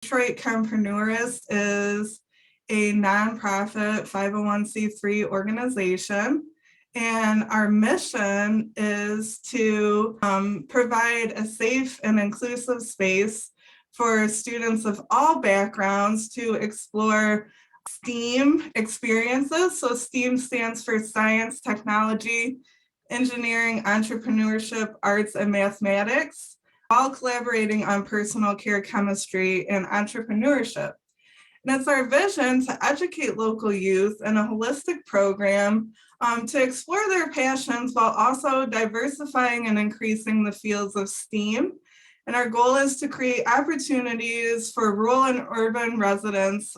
CHEMpreneurIST is a nonprofit 501c3 organization. And our mission is to provide a safe and inclusive space for students of all backgrounds to explore STEAM experiences. So STEAM stands for science, technology, engineering, entrepreneurship, arts, and mathematics, all collaborating on personal care chemistry and entrepreneurship. And it's our vision to educate local youth in a holistic program to explore their passions while also diversifying and increasing the fields of STEAM. And our goal is to create opportunities for rural and urban residents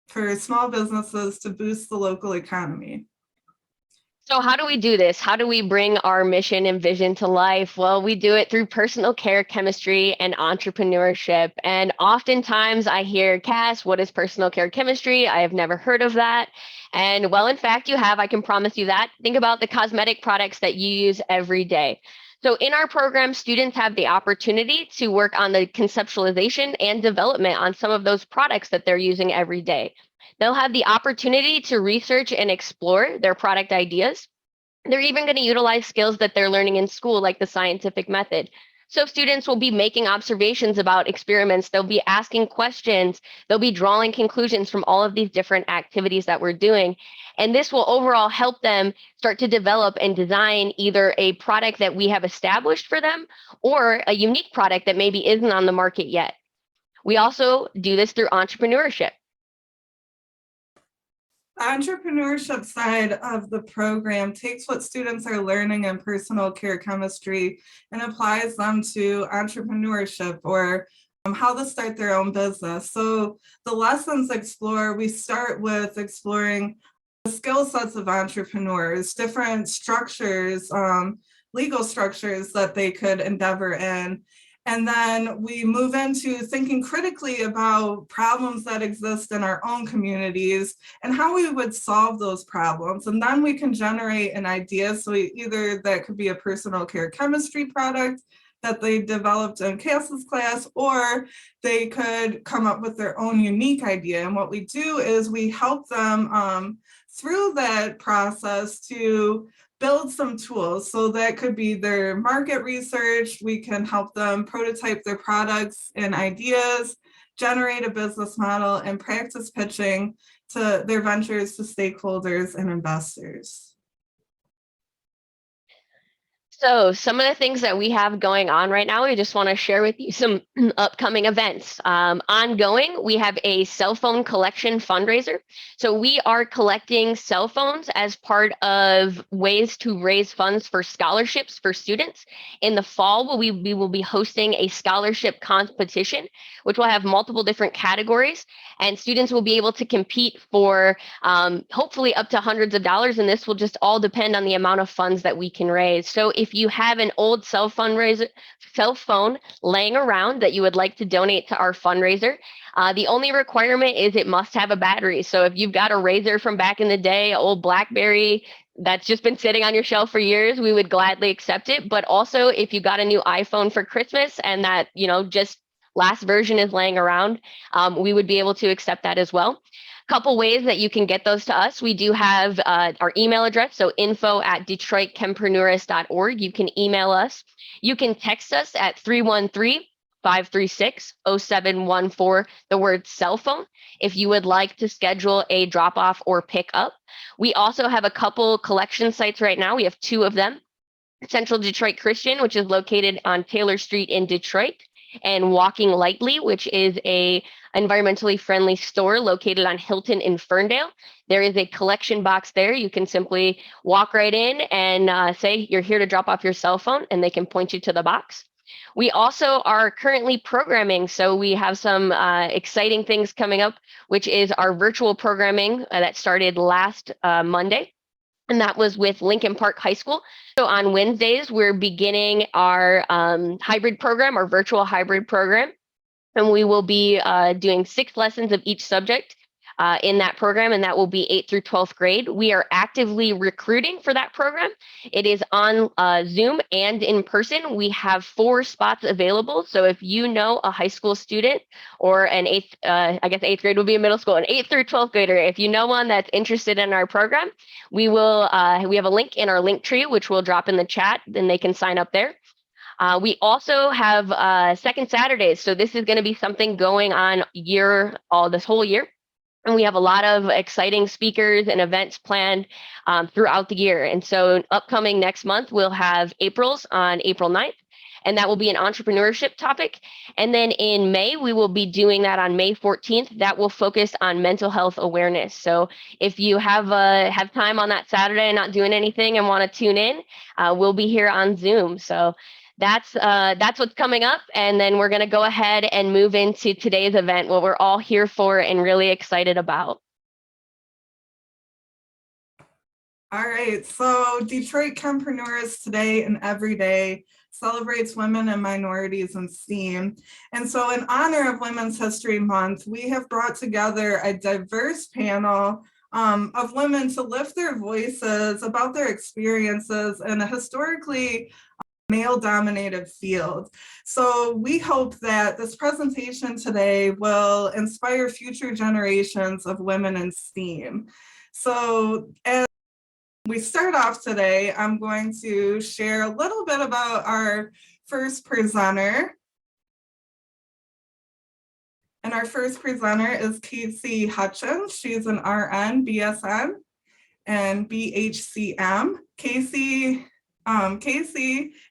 for small businesses to boost the local economy. So how do we do this? How do we bring our mission and vision to life? Well, we do it through personal care chemistry and entrepreneurship. And oftentimes I hear, Cass, what is personal care chemistry? I have never heard of that. And well, in fact, you have. I can promise you that. Think about the cosmetic products that you use every day. So in our program, students have the opportunity to work on the conceptualization and development on some of those products that they're using every day. They'll have the opportunity to research and explore their product ideas. They're even going to utilize skills that they're learning in school, like the scientific method. So students will be making observations about experiments. They'll be asking questions. They'll be drawing conclusions from all of these different activities that we're doing. And this will overall help them start to develop and design either a product that we have established for them or a unique product that maybe isn't on the market yet. We also do this through entrepreneurship. The entrepreneurship side of the program takes what students are learning in personal care chemistry and applies them to entrepreneurship or how to start their own business. So the lessons explore, we start with exploring the skill sets of entrepreneurs, different structures, legal structures that they could endeavor in. And then we move into thinking critically about problems that exist in our own communities and how we would solve those problems. And then we can generate an idea. So either that could be a personal care chemistry product that they developed in Cass's class, or they could come up with their own unique idea. And what we do is we help them through that process to build some tools. So that could be their market research. We can help them prototype their products and ideas, generate a business model, and practice pitching to their ventures to stakeholders and investors. So some of the things that we have going on right now, we just want to share with you some upcoming events. Ongoing, we have a cell phone collection fundraiser. So we are collecting cell phones as part of ways to raise funds for scholarships for students. In the fall, we will be hosting a scholarship competition, which will have multiple different categories, and students will be able to compete for hopefully up to hundreds of dollars, and this will just all depend on the amount of funds that we can raise. So if you have an old cell phone laying around that you would like to donate to our fundraiser, the only requirement is it must have a battery. So if you've got a Razor from back in the day, old BlackBerry that's just been sitting on your shelf for years, we would gladly accept it. But also if you got a new iPhone for Christmas and that, just last version is laying around, we would be able to accept that as well. Couple ways that you can get those to us. We do have our email address, so info@detroitchempreneurist.org. You can email us. You can text us at 313-536-0714, the word cell phone, if you would like to schedule a drop off or pick up. We also have a couple collection sites right now. We have two of them. Central Detroit Christian, which is located on Taylor Street in Detroit, and Walking Lightly, which is a environmentally friendly store located on Hilton in Ferndale. There is a collection box there. You can simply walk right in and say you're here to drop off your cell phone, and they can point you to the box. We also are currently programming, so we have some exciting things coming up, which is our virtual programming that started last Monday. And that was with Lincoln Park High School. So on Wednesdays, we're beginning our hybrid program, our virtual hybrid program. And we will be doing 6 lessons of each subject. in that program, and that will be 8th through 12th grade. We are actively recruiting for that program. It is on Zoom and in person. We have 4 spots available. So if you know a high school student or an 8th grade will be a middle school, an 8th through 12th grader, if you know one that's interested in our program, we have a link in our link tree, which we'll drop in the chat, then they can sign up there. We also have second Saturdays. So this is going to be something going on this whole year. And we have a lot of exciting speakers and events planned throughout the year. And so upcoming next month, we'll have April's on April 9th, and that will be an entrepreneurship topic. And then in May, we will be doing that on May 14th. That will focus on mental health awareness. So if you have time on that Saturday and not doing anything and want to tune in, we'll be here on Zoom. So that's what's coming up. And then we're going to go ahead and move into today's event, what we're all here for and really excited about. All right, so Detroit CHEMpreneurIST Today and Every Day celebrates women and minorities in STEAM. And so in honor of Women's History Month, we have brought together a diverse panel of women to lift their voices about their experiences in a historically male-dominated field. So we hope that this presentation today will inspire future generations of women in STEAM. So as we start off today, I'm going to share a little bit about our first presenter. And our first presenter is Casey Hutchins. She's an RN, BSN, and BHCM. Casey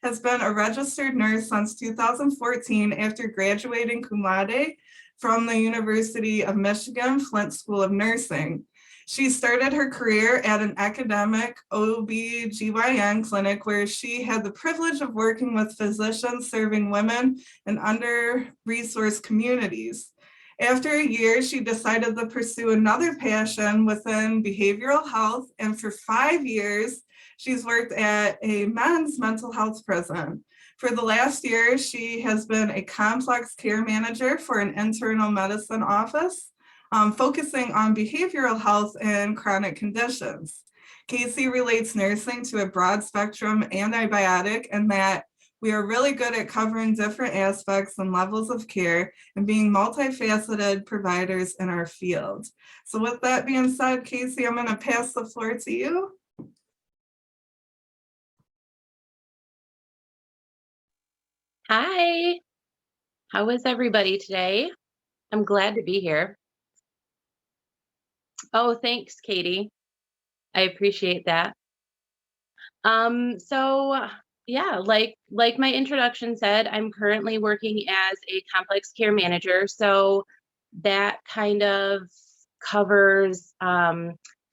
has been a registered nurse since 2014 after graduating cum laude from the University of Michigan Flint School of Nursing. She started her career at an academic OB/GYN clinic where she had the privilege of working with physicians serving women in under-resourced communities. After a year, she decided to pursue another passion within behavioral health, and for 5 years, she's worked at a men's mental health prison. For the last year, she has been a complex care manager for an internal medicine office, focusing on behavioral health and chronic conditions. Casey relates nursing to a broad spectrum antibiotic, and that we are really good at covering different aspects and levels of care and being multifaceted providers in our field. So with that being said, Casey, I'm going to pass the floor to you. Hi, how is everybody today? I'm glad to be here. Oh, thanks, Katie. I appreciate that. So yeah, like my introduction said, I'm currently working as a complex care manager. So that kind of covers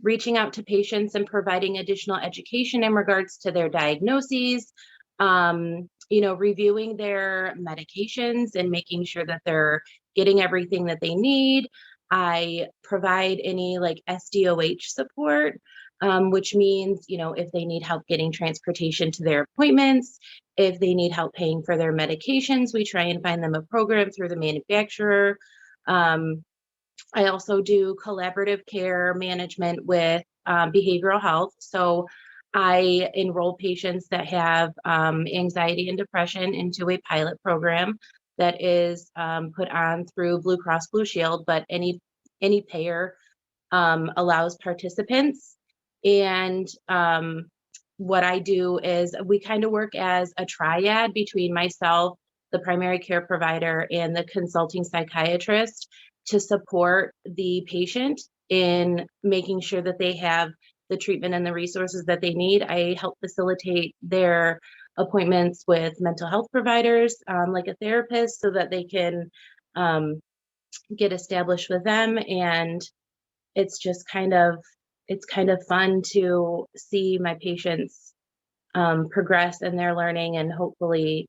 reaching out to patients and providing additional education in regards to their diagnoses, reviewing their medications and making sure that they're getting everything that they need. I provide any like SDOH support, which means, if they need help getting transportation to their appointments, if they need help paying for their medications, we try and find them a program through the manufacturer. I also do collaborative care management with behavioral health. So I enroll patients that have anxiety and depression into a pilot program that is put on through Blue Cross Blue Shield, but any payer allows participants. And what I do is we kind of work as a triad between myself, the primary care provider, and the consulting psychiatrist to support the patient in making sure that they have the treatment and the resources that they need. I help facilitate their appointments with mental health providers, like a therapist, so that they can get established with them. And it's just kind of fun to see my patients progress in their learning and hopefully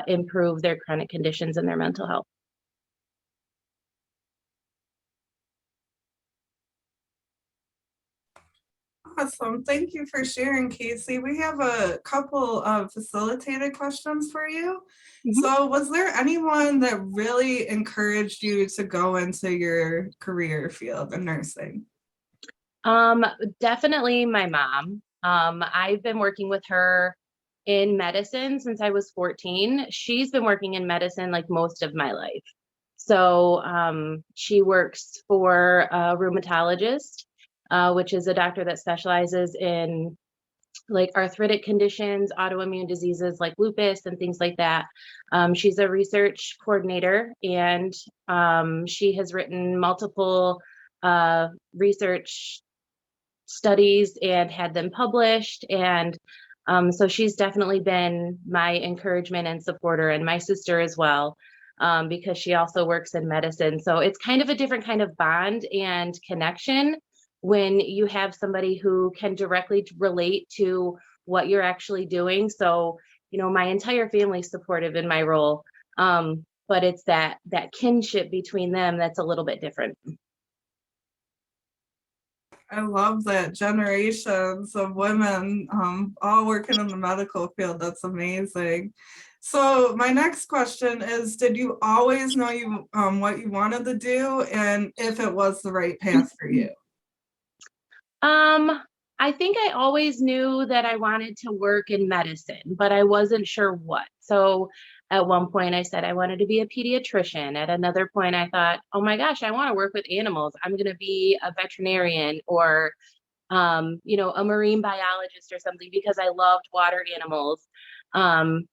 improve their chronic conditions and their mental health. Awesome. Thank you for sharing, Casey. We have a couple of facilitated questions for you. Mhm. So was there anyone that really encouraged you to go into your career field in nursing? Definitely my mom. I've been working with her in medicine since I was 14. She's been working in medicine like most of my life. So she works for a rheumatologist, which is a doctor that specializes in like arthritic conditions, autoimmune diseases like lupus and things like that. She's a research coordinator, and she has written multiple research studies and had them published. And so she's definitely been my encouragement and supporter, and my sister as well, because she also works in medicine. So it's kind of a different kind of bond and connection when you have somebody who can directly relate to what you're actually doing. So, you know, my entire family's supportive in my role. But it's that kinship between them that's a little bit different. I love that, generations of women all working in the medical field. That's amazing. So my next question is, did you always know you what you wanted to do, and if it was the right path for you? I think I always knew that I wanted to work in medicine, but I wasn't sure what. So at one point I said I wanted to be a pediatrician. At another point I thought, oh my gosh, I want to work with animals. I'm going to be a veterinarian, or you know, a marine biologist or something, because I loved water animals. And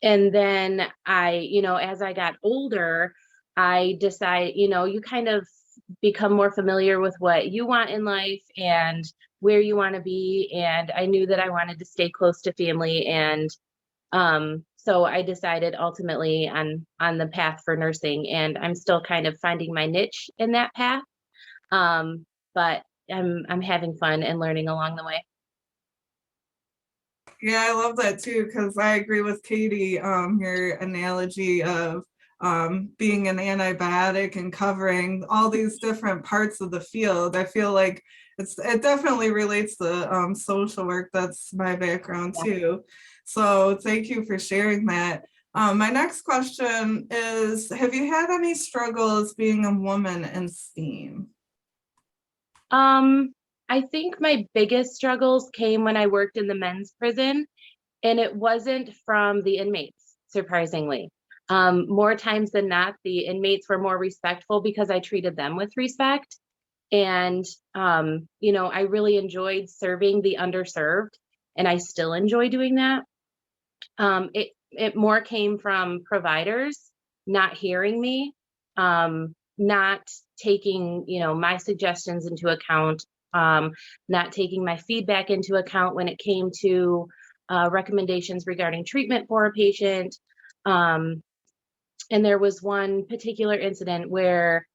then you know, as I got older, I decided, you know, you kind of become more familiar with what you want in life and where you want to be. And I knew that I wanted to stay close to family. And so I decided ultimately on the path for nursing, and I'm still kind of finding my niche in that path. But I'm having fun and learning along the way. Yeah, I love that too, because I agree with Katie, your analogy of being an antibiotic and covering all these different parts of the field. I feel like it definitely relates to social work. That's my background Yeah. too. So thank you for sharing that. My next question is, have you had any struggles being a woman in STEAM? I think my biggest struggles came when I worked in the men's prison, and it wasn't from the inmates, surprisingly. More times than not, the inmates were more respectful because I treated them with respect. And, you know, I really enjoyed serving the underserved, and I still enjoy doing that. It more came from providers not hearing me, not taking, you know, my suggestions into account, not taking my feedback into account when it came to recommendations regarding treatment for a patient. Um, and there was one particular incident where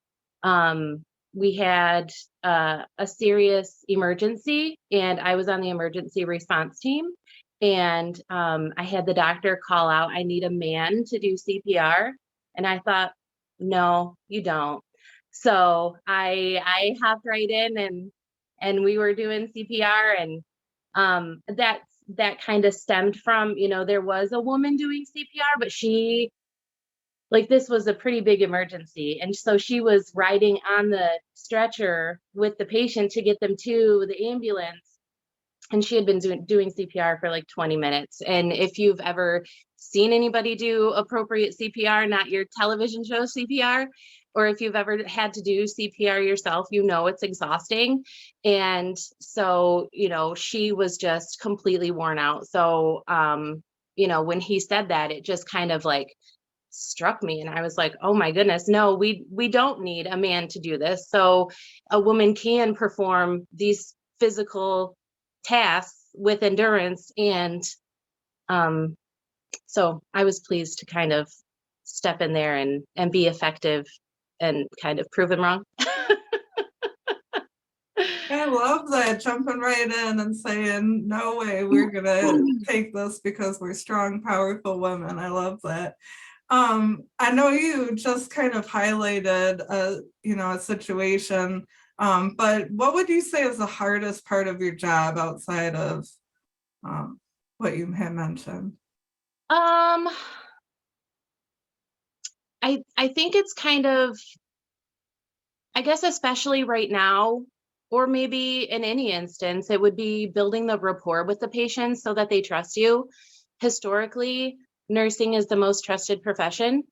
we had a serious emergency, and I was on the emergency response team. And I had the doctor call out, I need a man to do CPR. And I thought, no, you don't. So I hopped right in, and we were doing CPR. And that kind of stemmed from, you know, there was a woman doing CPR, but this was a pretty big emergency. And so she was riding on the stretcher with the patient to get them to the ambulance. And she had been doing CPR for like 20 minutes. And if you've ever seen anybody do appropriate CPR, not your television show CPR, or if you've ever had to do CPR yourself, you know it's exhausting. And so, you know, she was just completely worn out. So, you know, when he said that, it just kind of like struck me, and I was like, oh my goodness, no, we don't need a man to do this. So a woman can perform these physical tasks with endurance. And so I was pleased to kind of step in there and be effective and kind of prove him wrong. I love that, jumping right in and saying, no way, we're gonna take this because we're strong, powerful women. I love that. I know you just kind of highlighted a situation But what would you say is the hardest part of your job outside of what you had mentioned? I think it's kind of, I guess, especially right now, or maybe in any instance, it would be building the rapport with the patients so that they trust you. Historically, nursing is the most trusted profession,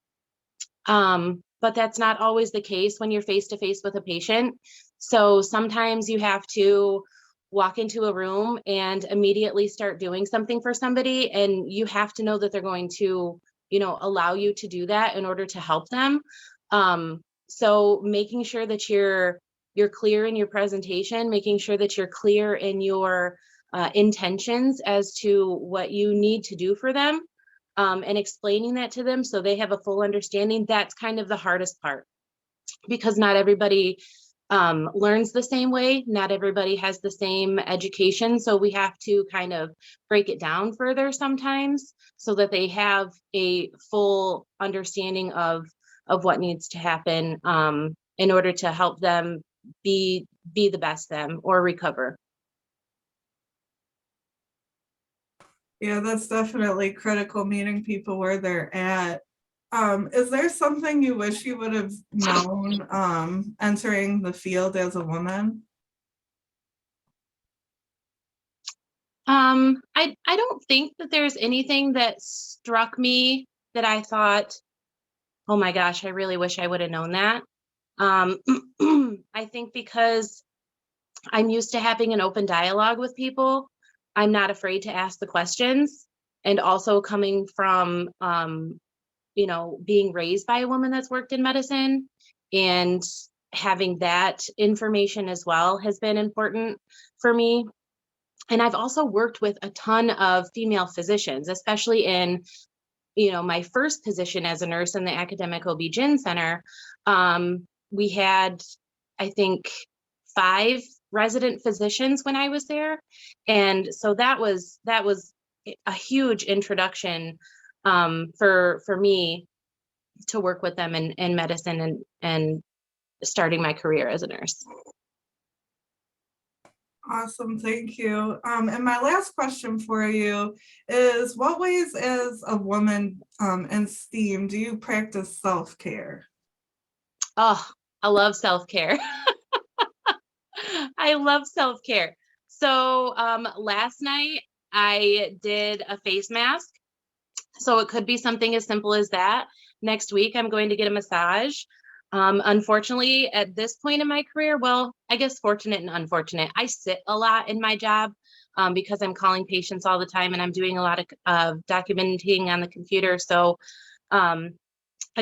but that's not always the case when you're face to face with a patient. So sometimes you have to walk into a room and immediately start doing something for somebody, and you have to know that they're going to, allow you to do that in order to help them. So making sure that you're clear in your presentation, making sure that you're clear in your intentions as to what you need to do for them, and explaining that to them so they have a full understanding. That's kind of the hardest part, because not everybody learns the same way. Not everybody has the same education. So we have to kind of break it down further sometimes so that they have a full understanding of what needs to happen in order to help them be the best them or recover. Yeah, that's definitely critical, meeting people where they're at. Is there something you wish you would have known entering the field as a woman? I don't think that there's anything that struck me that I thought, oh my gosh, I really wish I would have known that. I think because I'm used to having an open dialogue with people, I'm not afraid to ask the questions. And also coming from, being raised by a woman that's worked in medicine, and having that information as well has been important for me. And I've also worked with a ton of female physicians, especially in, my first position as a nurse in the academic OB-GYN center. We had, I think, 5 resident physicians when I was there. And so that was a huge introduction for me to work with them in medicine and starting my career as a nurse. Awesome, thank you. And my last question for you is, what ways as a woman in STEAM do you practice self-care? Oh, I love self-care. I love self-care. So last night I did a face mask. So it could be something as simple as that. Next week, I'm going to get a massage. Unfortunately, at this point in my career, well, I guess fortunate and unfortunate, I sit a lot in my job because I'm calling patients all the time and I'm doing a lot of documenting on the computer. So I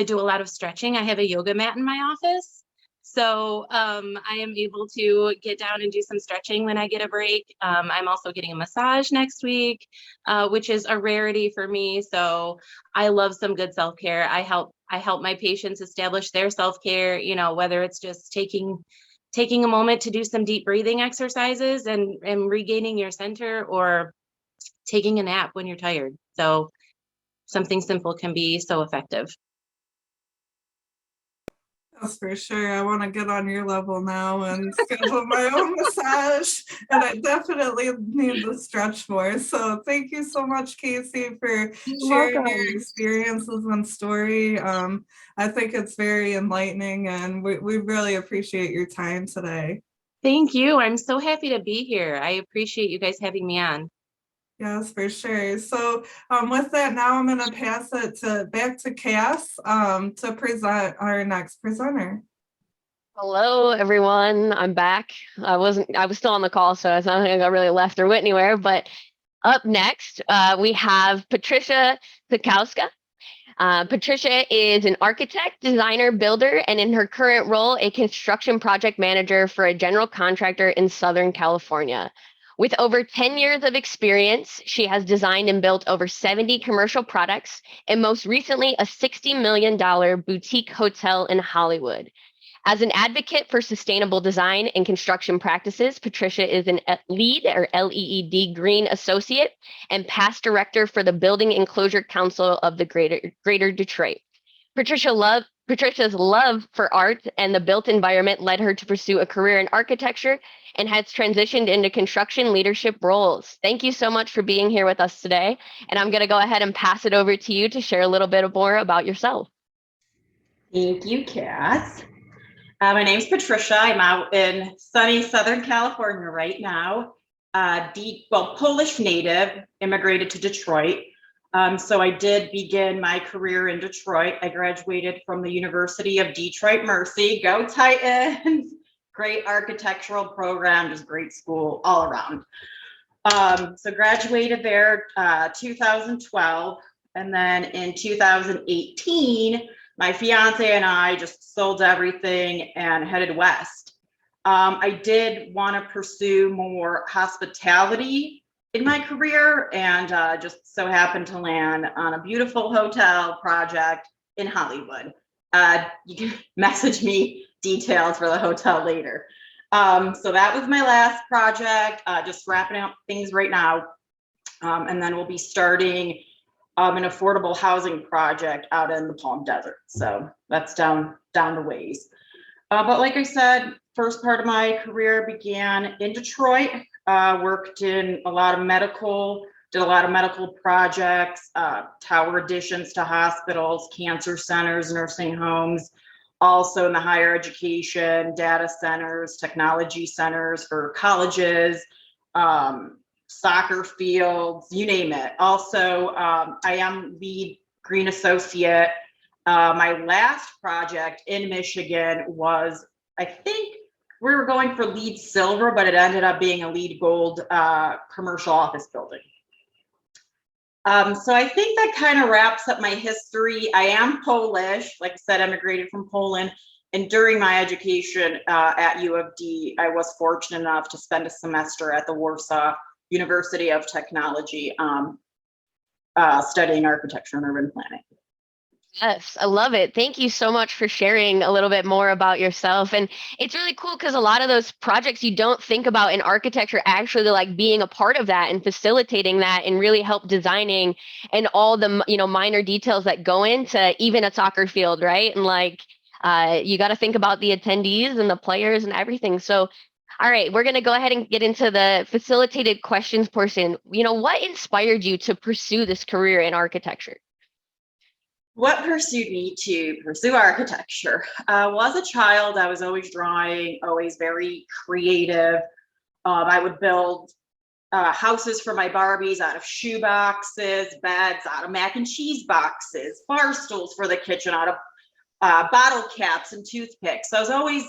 do a lot of stretching. I have a yoga mat in my office. So I am able to get down and do some stretching when I get a break. I'm also getting a massage next week, which is a rarity for me. So I love some good self-care. I help my patients establish their self-care, whether it's just taking a moment to do some deep breathing exercises and regaining your center, or taking a nap when you're tired. So something simple can be so effective. That's for sure. I want to get on your level now and schedule my own massage, and I definitely need to stretch more. So thank you so much, Casey, for sharing your experiences and story. I think it's very enlightening, and we really appreciate your time today. Thank you. I'm so happy to be here. I appreciate you guys having me on. Yes, for sure. So with that, now I'm going to pass it back to Cass to present our next presenter. Hello, everyone. I'm back. I was still on the call, so it's not like I really left or went anywhere. But up next, we have Patricia Zakowska. Patricia is an architect, designer, builder, and in her current role, a construction project manager for a general contractor in Southern California. With over 10 years of experience, she has designed and built over 70 commercial products, and most recently, a $60 million boutique hotel in Hollywood. As an advocate for sustainable design and construction practices, Patricia is an LEED or LEED Green Associate and past director for the Building Enclosure Council of the Greater Detroit. Patricia Patricia's love for art and the built environment led her to pursue a career in architecture and has transitioned into construction leadership roles. Thank you so much for being here with us today. And I'm going to go ahead and pass it over to you to share a little bit more about yourself. Thank you, Cass. My name's Patricia. I'm out in sunny Southern California right now. Polish native, immigrated to Detroit. So I did begin my career in Detroit. I graduated from the University of Detroit Mercy. Go Titans! Great architectural program, just great school all around. So graduated there 2012, and then in 2018, my fiance and I just sold everything and headed west. I did want to pursue more hospitality in my career, and just so happened to land on a beautiful hotel project in Hollywood. You can message me details for the hotel later. So that was my last project, just wrapping up things right now. And then we'll be starting an affordable housing project out in the Palm Desert. So that's down the ways. But like I said, first part of my career began in Detroit. Worked in a lot of medical, did a lot of medical projects, tower additions to hospitals, cancer centers, nursing homes, also in the higher education, data centers, technology centers for colleges, soccer fields, you name it. Also, I am lead green associate. My last project in Michigan was, I think we were going for lead silver, but it ended up being a lead gold commercial office building. So I think that kind of wraps up my history. I am Polish, like I said, immigrated from Poland. And during my education at U of D, I was fortunate enough to spend a semester at the Warsaw University of Technology studying architecture and urban planning. Yes, I love it. Thank you so much for sharing a little bit more about yourself. And it's really cool because a lot of those projects you don't think about in architecture actually like being a part of that and facilitating that and really help designing and all the minor details that go into even a soccer field, right? And like you got to think about the attendees and the players and everything. So all right, we're going to go ahead and get into the facilitated questions portion. What inspired you to pursue this career in architecture? What pursued me to pursue architecture? Well, as a child, I was always drawing, always very creative. I would build houses for my Barbies out of shoe boxes, beds out of mac and cheese boxes, bar stools for the kitchen out of bottle caps and toothpicks. So I was always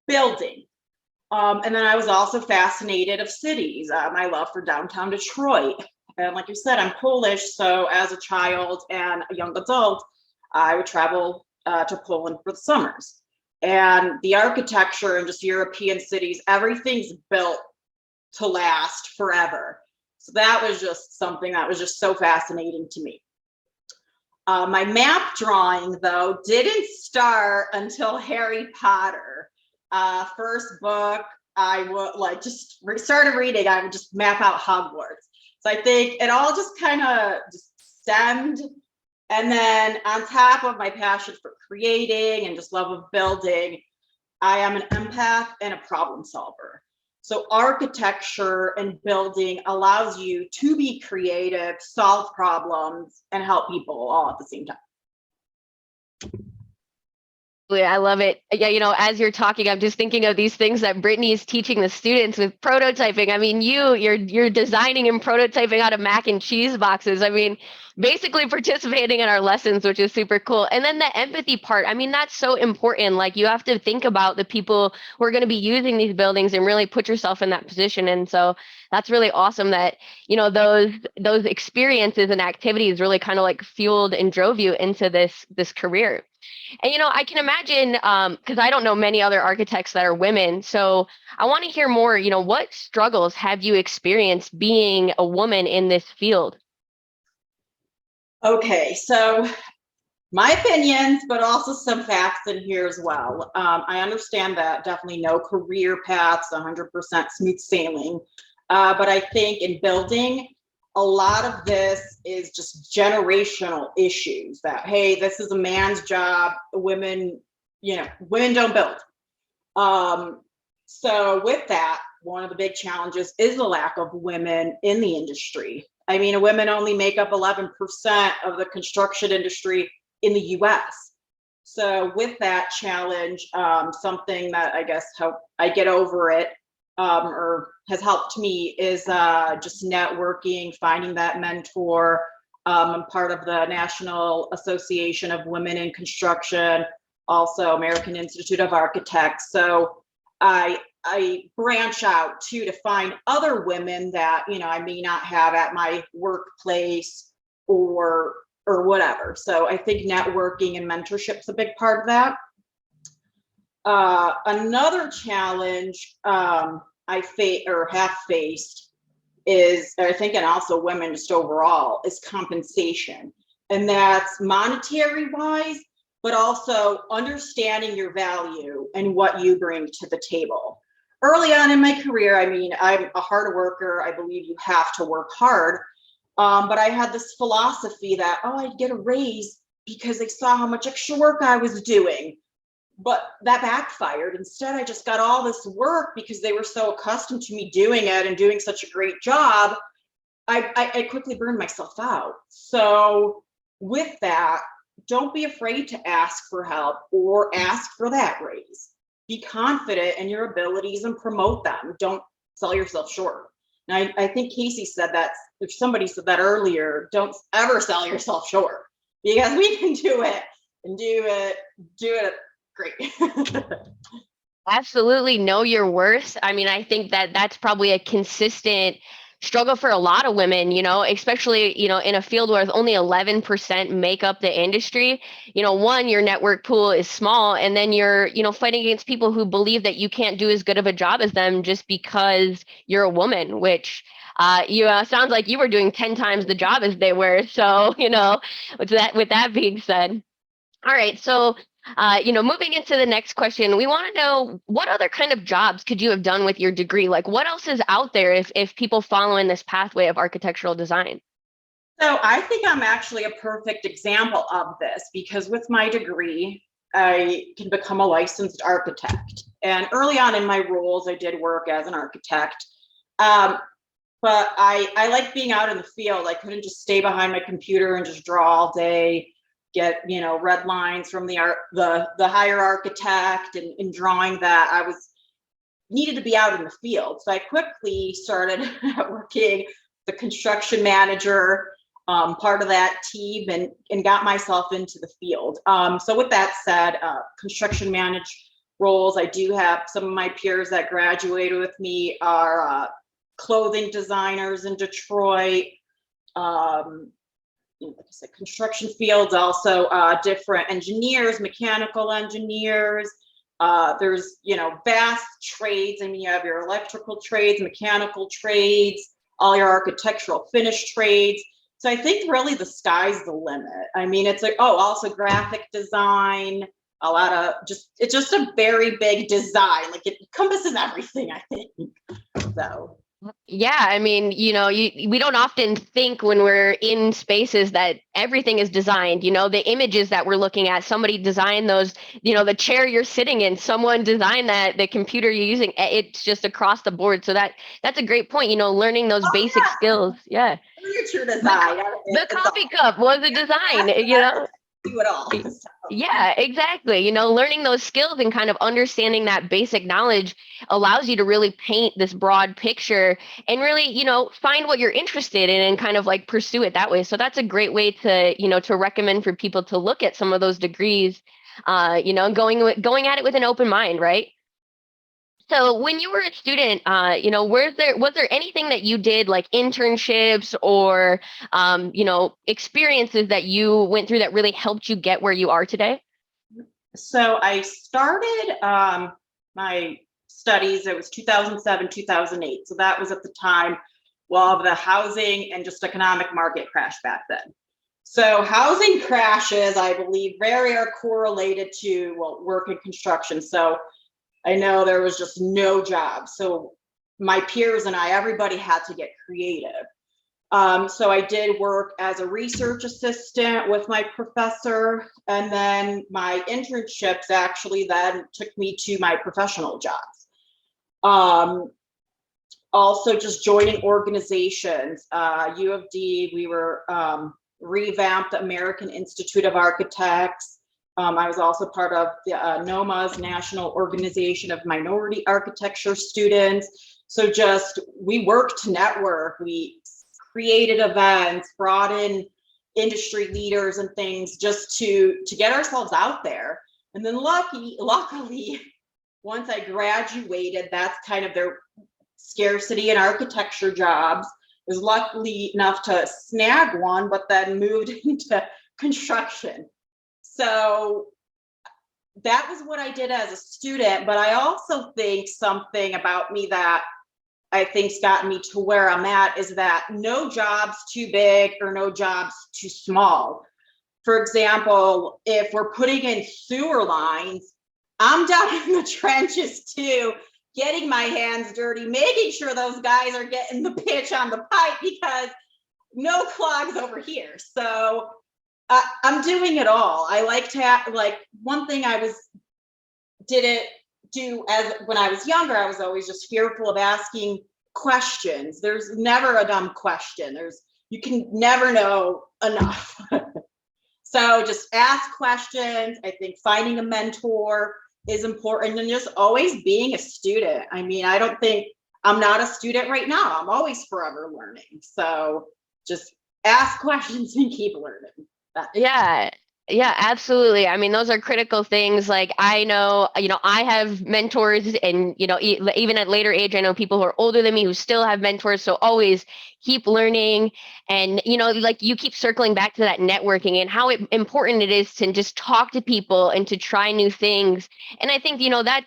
building. And then I was also fascinated of cities, my love for downtown Detroit. And like you said, I'm Polish, so as a child and a young adult, I would travel to Poland for the summers. And the architecture and just European cities, everything's built to last forever. So that was just something that was just so fascinating to me. My map drawing, though, didn't start until Harry Potter. First book, I would just started reading, I would just map out Hogwarts. So I think it all just kind of just stemmed. And then on top of my passion for creating and just love of building, I am an empath and a problem solver. So architecture and building allows you to be creative, solve problems, and help people all at the same time. I love it. Yeah, as you're talking, I'm just thinking of these things that Brittany is teaching the students with prototyping. I mean, you're designing and prototyping out of mac and cheese boxes. I mean, basically participating in our lessons, which is super cool. And then the empathy part, I mean, that's so important. Like you have to think about the people who are going to be using these buildings and really put yourself in that position. And so that's really awesome that, those experiences and activities really kind of like fueled and drove you into this career. And, I can imagine, because I don't know many other architects that are women. So I want to hear more, what struggles have you experienced being a woman in this field? Okay, so my opinions, but also some facts in here as well. I understand that definitely no career paths, 100% smooth sailing. But I think in building, a lot of this is just generational issues that, hey, this is a man's job, women, women don't build. So with that, one of the big challenges is the lack of women in the industry. I mean, women only make up 11% of the construction industry in the US. So with that challenge, something that I guess help I get over it, or has helped me is just networking, finding that mentor. I'm part of the National Association of Women in Construction, also American Institute of Architects. So I branch out too to find other women that I may not have at my workplace or whatever. So I think networking and mentorship is a big part of that. Another challenge I have faced is, I think, and also women just overall, is compensation. And that's monetary wise, but also understanding your value and what you bring to the table. Early on in my career, I mean, I'm a hard worker. I believe you have to work hard. But I had this philosophy that, I'd get a raise because they saw how much extra work I was doing. But that backfired. Instead, I just got all this work because they were so accustomed to me doing it and doing such a great job. I quickly burned myself out. So with that, don't be afraid to ask for help or ask for that raise. Be confident in your abilities and promote them. Don't sell yourself short. Now, I think Casey said that, if somebody said that earlier, don't ever sell yourself short, because we can do it and do it great. Absolutely know your worth. I mean, I think that that's probably a consistent struggle for a lot of women, especially, in a field where only 11% make up the industry. One, your network pool is small, and then you're, fighting against people who believe that you can't do as good of a job as them just because you're a woman, which sounds like you were doing 10 times the job as they were. So, with that being said, all right. So, moving into the next question, we want to know, what other kind of jobs could you have done with your degree? Like, what else is out there if people follow in this pathway of architectural design? So I think I'm actually a perfect example of this, because with my degree, I can become a licensed architect. And early on in my roles, I did work as an architect. But I like being out in the field. I couldn't just stay behind my computer and just draw all day, get red lines from the higher architect and drawing that. I needed to be out in the field. So I quickly started working the construction manager, part of that team, and got myself into the field. So with that said, construction manage roles, I do have some of my peers that graduated with me are clothing designers in Detroit. Like I said, construction fields, also different engineers, mechanical engineers. There's, vast trades. I mean, you have your electrical trades, mechanical trades, all your architectural finish trades. So I think really the sky's the limit. I mean, it's like, also graphic design, a lot of it's just a very big design. Like, it encompasses everything, I think. So. Yeah, I mean, we don't often think when we're in spaces that everything is designed. The images that we're looking at, somebody designed those, the chair you're sitting in, someone designed that, the computer you're using. It's just across the board. So that's a great point, learning those basic skills. Yeah. Furniture design. The coffee cup was a design, Do it all. Yeah, exactly. Learning those skills and kind of understanding that basic knowledge allows you to really paint this broad picture and really, find what you're interested in and kind of like pursue it that way. So that's a great way to, to recommend for people to look at some of those degrees, going at it with an open mind, right? So when you were a student, was there anything that you did, like internships or, experiences that you went through that really helped you get where you are today? So I started my studies, it was 2007, 2008. So that was at the time of the housing and just economic market crash back then. So housing crashes, I believe, are correlated to work in construction. So I know there was just no jobs. So my peers and everybody had to get creative. So I did work as a research assistant with my professor, and then my internships actually then took me to my professional jobs. Also just joining organizations, U of D, we were revamped the American Institute of Architects. I was also part of the NOMA's National Organization of Minority Architecture Students. So just, we worked to network, we created events, brought in industry leaders and things just to get ourselves out there. And then luckily, once I graduated, that's kind of their scarcity in architecture jobs. I was lucky enough to snag one, but then moved into construction. So that was what I did as a student. But I also think something about me that I think's gotten me to where I'm at is that no job's too big or no job's too small. For example, if we're putting in sewer lines, I'm down in the trenches too, getting my hands dirty, making sure those guys are getting the pitch on the pipe because no clogs over here. So I'm doing it all. I like to have, like, one thing I didn't do as when I was younger, I was always just fearful of asking questions. There's never a dumb question. You can never know enough. So just ask questions. I think finding a mentor is important, and just always being a student. I mean, I don't think I'm not a student right now. I'm always forever learning. So just ask questions and keep learning. Yeah, absolutely. I mean, those are critical things. Like, I know, I have mentors, and, even at later age, I know people who are older than me who still have mentors. So always keep learning. And, like, you keep circling back to that networking and how important it is to just talk to people and to try new things. And I think,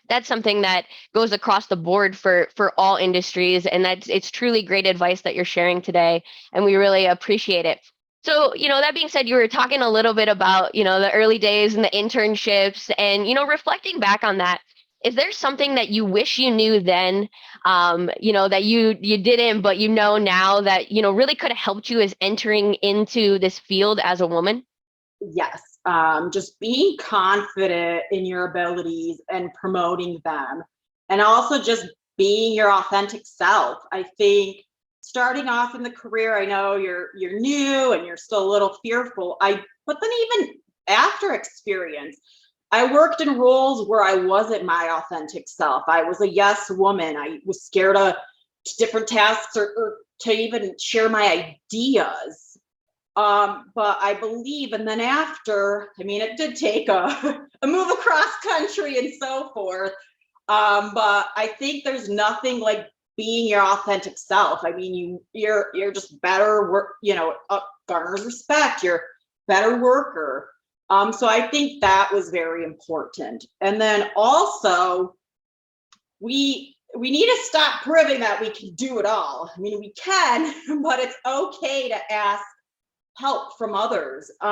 that's something that goes across the board for all industries. And it's truly great advice that you're sharing today. And we really appreciate it. So, that being said, you were talking a little bit about, the early days and the internships and, reflecting back on that, is there something that you wish you knew then, that you didn't, but now that, really could have helped you as entering into this field as a woman? Yes. Just being confident in your abilities and promoting them, and also just being your authentic self. I think starting off in the career, I know you're new and you're still a little fearful. But then even after experience, I worked in roles where I wasn't my authentic self. I was a yes woman. I was scared of different tasks or to even share my ideas. But I believe, and then after, I mean, it did take a move across country and so forth. But I think there's nothing like being your authentic self. I mean, you're just better work, garners respect, you're better worker. So I think that was very important. And then also we need to stop proving that we can do it all. I mean, we can, but it's okay to ask help from others. We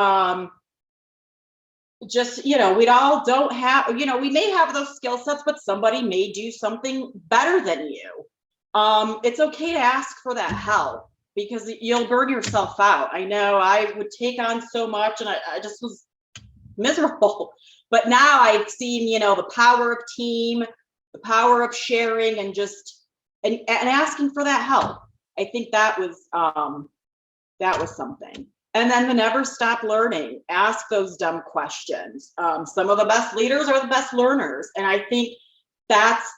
all don't have, we may have those skill sets, but somebody may do something better than you. It's okay to ask for that help because you'll burn yourself out. I know I would take on so much and I just was miserable, but now I've seen, the power of team, the power of sharing, and just, and asking for that help. I think that was something. And then the never stop learning, ask those dumb questions. Some of the best leaders are the best learners. And I think that's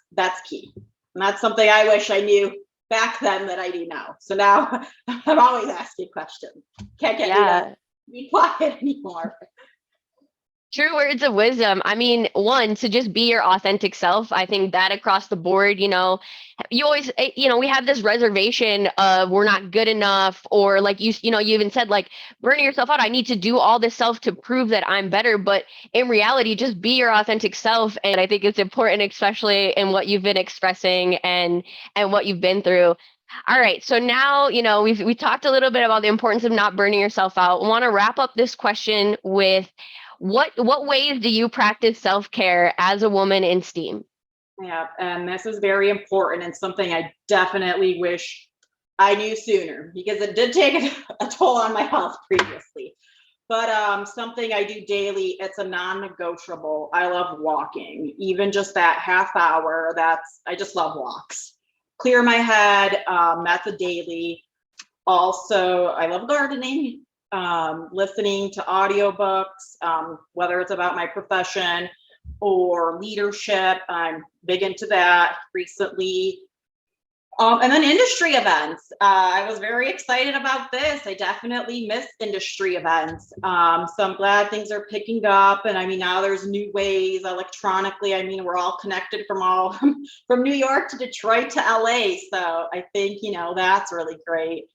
key. And that's something I wish I knew back then that I do now. So now I'm always asking questions. Can't get me to be quiet anymore. True words of wisdom. I mean, one, to just be your authentic self. I think that across the board, you always, we have this reservation of we're not good enough, or like you even said, like, burning yourself out. I need to do all this self to prove that I'm better. But in reality, just be your authentic self. And I think it's important, especially in what you've been expressing and what you've been through. All right. So now, we talked a little bit about the importance of not burning yourself out. I want to wrap up this question with what ways do you practice self-care as a woman in STEAM? Yeah, and this is very important and something I definitely wish I knew sooner because it did take a toll on my health previously. But something I do daily, it's a non-negotiable. I love walking, even just that half hour. I just love walks. Clear my head, that's a daily. Also, I love gardening, listening to audiobooks, whether it's about my profession or leadership. I'm big into that recently. And then industry events. I was very excited about this. I definitely missed industry events. So I'm glad things are picking up. And I mean, now there's new ways electronically. I mean, we're all connected from New York to Detroit to LA. So I think, that's really great.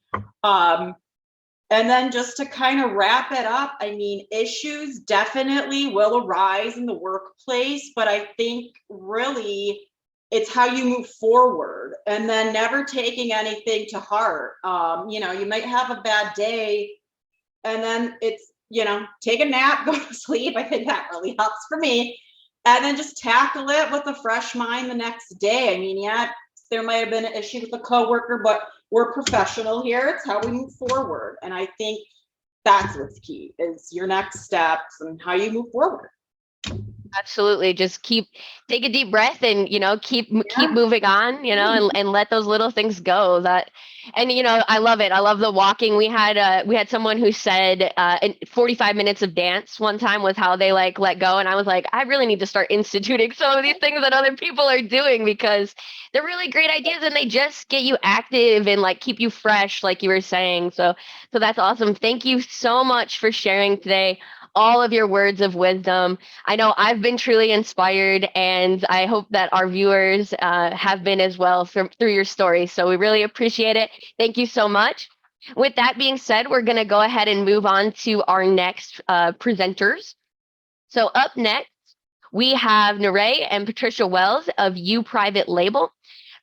And then just to kind of wrap it up, I mean, issues definitely will arise in the workplace, but I think really it's how you move forward and then never taking anything to heart. You might have a bad day and then it's, take a nap, go to sleep. I think that really helps for me. And then just tackle it with a fresh mind the next day. I mean, yeah, there might have been an issue with a coworker, but we're professional here. It's how we move forward. And I think that's what's key is your next steps and how you move forward. Absolutely. Just take a deep breath and, keep moving on, and let those little things go I love it. I love the walking. We had someone who said 45 minutes of dance one time was how they let go. And I was like, I really need to start instituting some of these things that other people are doing because they're really great ideas and they just get you active and keep you fresh, like you were saying. So that's awesome. Thank you so much for sharing today all of your words of wisdom. I know I've been truly inspired, and I hope that our viewers have been as well through your story. So we really appreciate it. Thank you so much. With that being said, we're going to go ahead and move on to our next presenters. So up next, we have Nerea and Patricia Wells of You Private Label.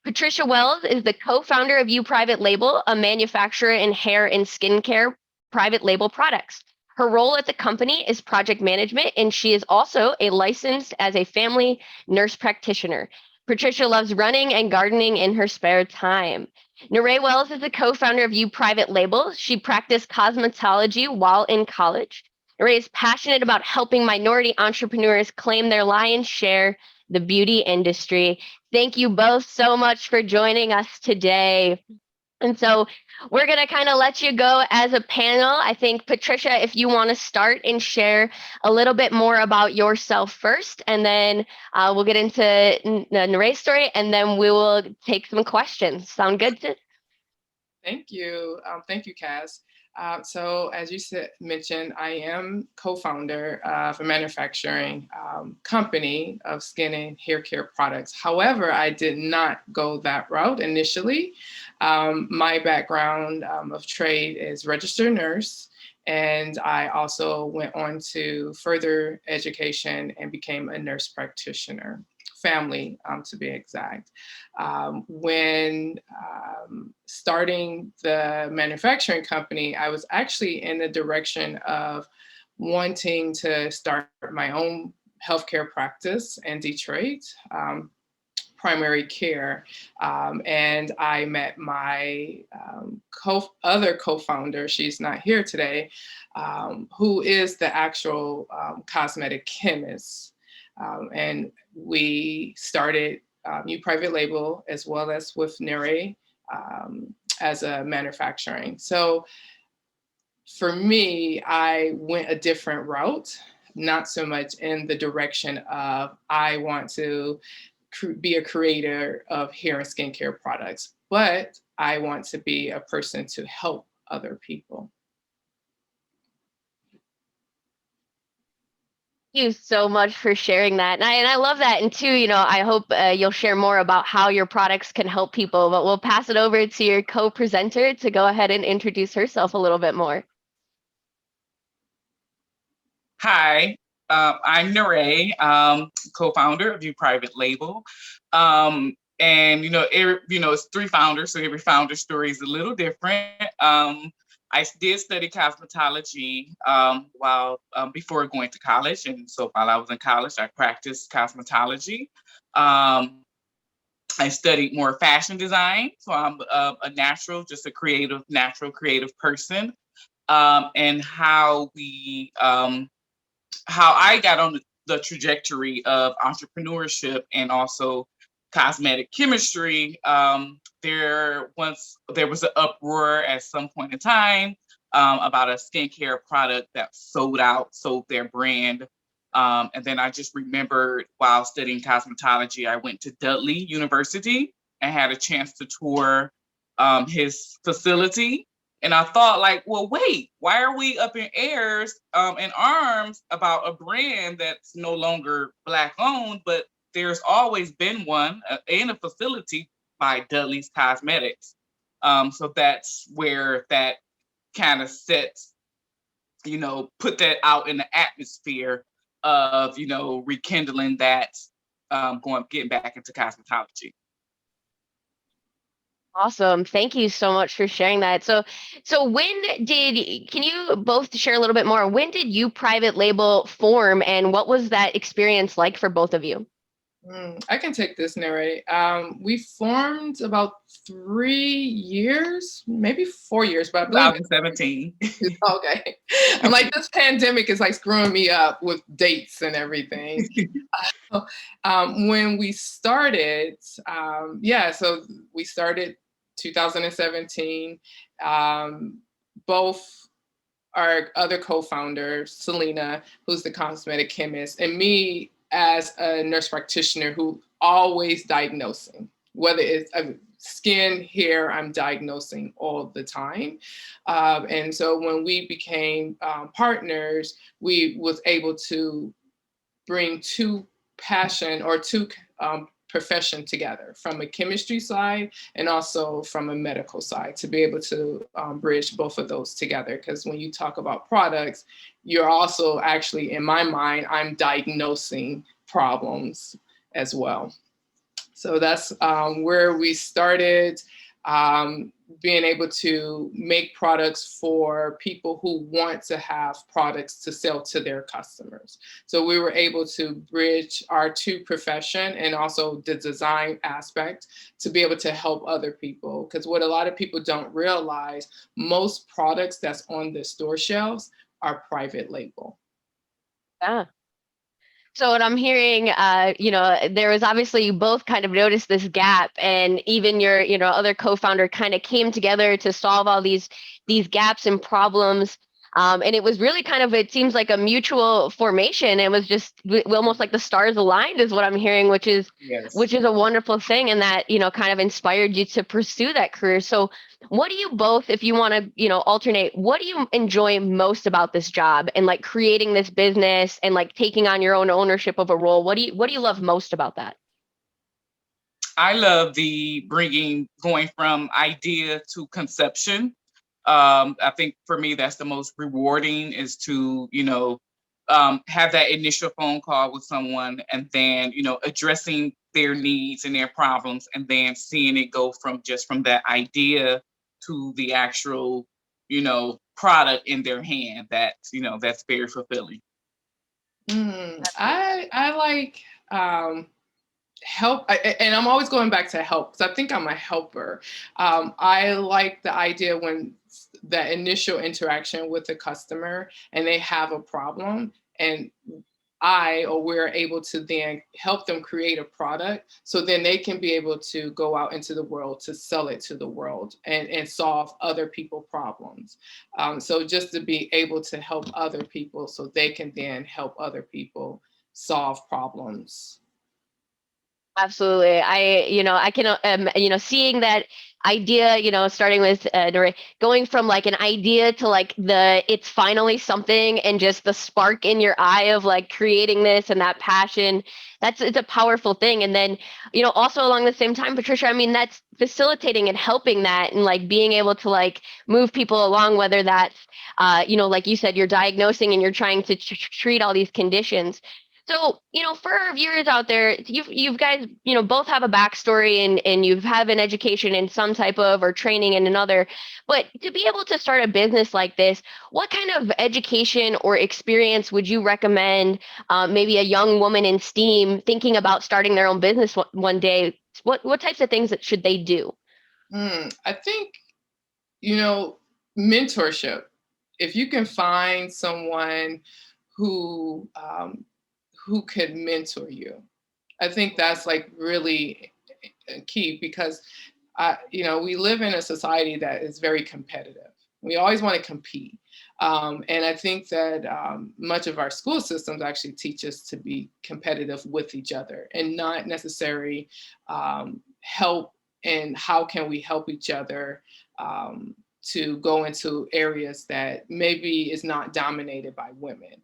Patricia Wells is the co-founder of You Private Label, a manufacturer in hair and skincare private label products. Her role at the company is project management, and she is also licensed as a family nurse practitioner. Patricia loves running and gardening in her spare time. Nerea Wells is the co-founder of You Private Label. She practiced cosmetology while in college. Nerea is passionate about helping minority entrepreneurs claim their lion's share the beauty industry. Thank you both so much for joining us today. And so we're going to kind of let you go as a panel. I think, Patricia, if you want to start and share a little bit more about yourself first, and then we'll get into Nerea's story, and then we will take some questions. Sound good? Thank you. Thank you, Cass. So as you mentioned, I am co-founder of a manufacturing company of skin and hair care products. However, I did not go that route initially. My background of trade is registered nurse, and I also went on to further education and became a nurse practitioner. Family, to be exact. When starting the manufacturing company, I was actually in the direction of wanting to start my own healthcare practice in Detroit, primary care. And I met my other co-founder, she's not here today, who is the actual cosmetic chemist. And we started You Private Label as well as with Nerea as a manufacturing. So for me, I went a different route, not so much in the direction of I want to be a creator of hair and skincare products, but I want to be a person to help other people. Thank you so much for sharing that. And I love that. And too, I hope you'll share more about how your products can help people, but we'll pass it over to your co-presenter to go ahead and introduce herself a little bit more. Hi, I'm Nerea, co-founder of You Private Label. And it's 3 founders, so every founder story is a little different. I did study cosmetology before going to college, and so while I was in college, I practiced cosmetology. I studied more fashion design. So I'm a natural, just a creative, natural creative person. And how how I got on the trajectory of entrepreneurship and also cosmetic chemistry. There was an uproar at some point in time about a skincare product that sold their brand. And then I just remembered while studying cosmetology, I went to Dudley University and had a chance to tour his facility. And I thought, like, well, wait, why are we up in airs in arms about a brand that's no longer Black owned, but there's always been one in a facility by Dudley's Cosmetics. So that's where that kind of sets, put that out in the atmosphere of, rekindling that, getting back into cosmetology. Awesome. Thank you so much for sharing that. So can you both share a little bit more? When did you private label form, and what was that experience like for both of you? I can take this, Nere. We formed about 3 years, maybe 4 years, but I believe 2017. Okay. I'm like, this pandemic is like screwing me up with dates and everything. When we started, so we started 2017. Both our other co-founder, Selena, who's the cosmetic chemist, and me as a nurse practitioner who always diagnosing, whether it's skin, hair, I'm diagnosing all the time. And so when we became partners, we was able to bring two profession together, from a chemistry side and also from a medical side, to be able to bridge both of those together. Because when you talk about products, you're also actually, in my mind, I'm diagnosing problems as well. So that's where we started, being able to make products for people who want to have products to sell to their customers. So we were able to bridge our two profession and also the design aspect to be able to help other people. Because what a lot of people don't realize, most products that's on the store shelves are private label. Yeah. So what I'm hearing, there was obviously, you both kind of noticed this gap, and even your, other co-founder kind of came together to solve all these gaps and problems. And it was really kind of, it seems like a mutual formation. It was just almost like the stars aligned is what I'm hearing, which is a wonderful thing. And that, kind of inspired you to pursue that career. So what do you both, if you want to, alternate, what do you enjoy most about this job and like creating this business and like taking on your own ownership of a role? What do you love most about that? I love going from idea to conception. I think for me, that's the most rewarding, is to, have that initial phone call with someone, and then, addressing their needs and their problems, and then seeing it go from that idea to the actual, product in their hand. That's very fulfilling. I like help, and I'm always going back to help because I think I'm a helper. I like the idea when that initial interaction with the customer and they have a problem, and we're able to then help them create a product, so then they can be able to go out into the world to sell it to the world and solve other people's problems. So just to be able to help other people so they can then help other people solve problems. Absolutely. I can, seeing that idea, starting with going from like an idea to like it's finally something, and just the spark in your eye of like creating this and that passion, it's a powerful thing. And then, also along the same time, Patricia, I mean, that's facilitating and helping that, and like being able to like move people along, whether that's, like you said, you're diagnosing and you're trying to treat all these conditions. So, for our viewers out there, you guys, both have a backstory and you have an education in some type of or training in another. But to be able to start a business like this, what kind of education or experience would you recommend maybe a young woman in STEAM thinking about starting their own business one day? What types of things that should they do? I think, mentorship. If you can find someone who who could mentor you, I think that's like really key because we live in a society that is very competitive. We always want to compete. And I think that much of our school systems actually teach us to be competitive with each other and not necessarily help, and how can we help each other to go into areas that maybe is not dominated by women.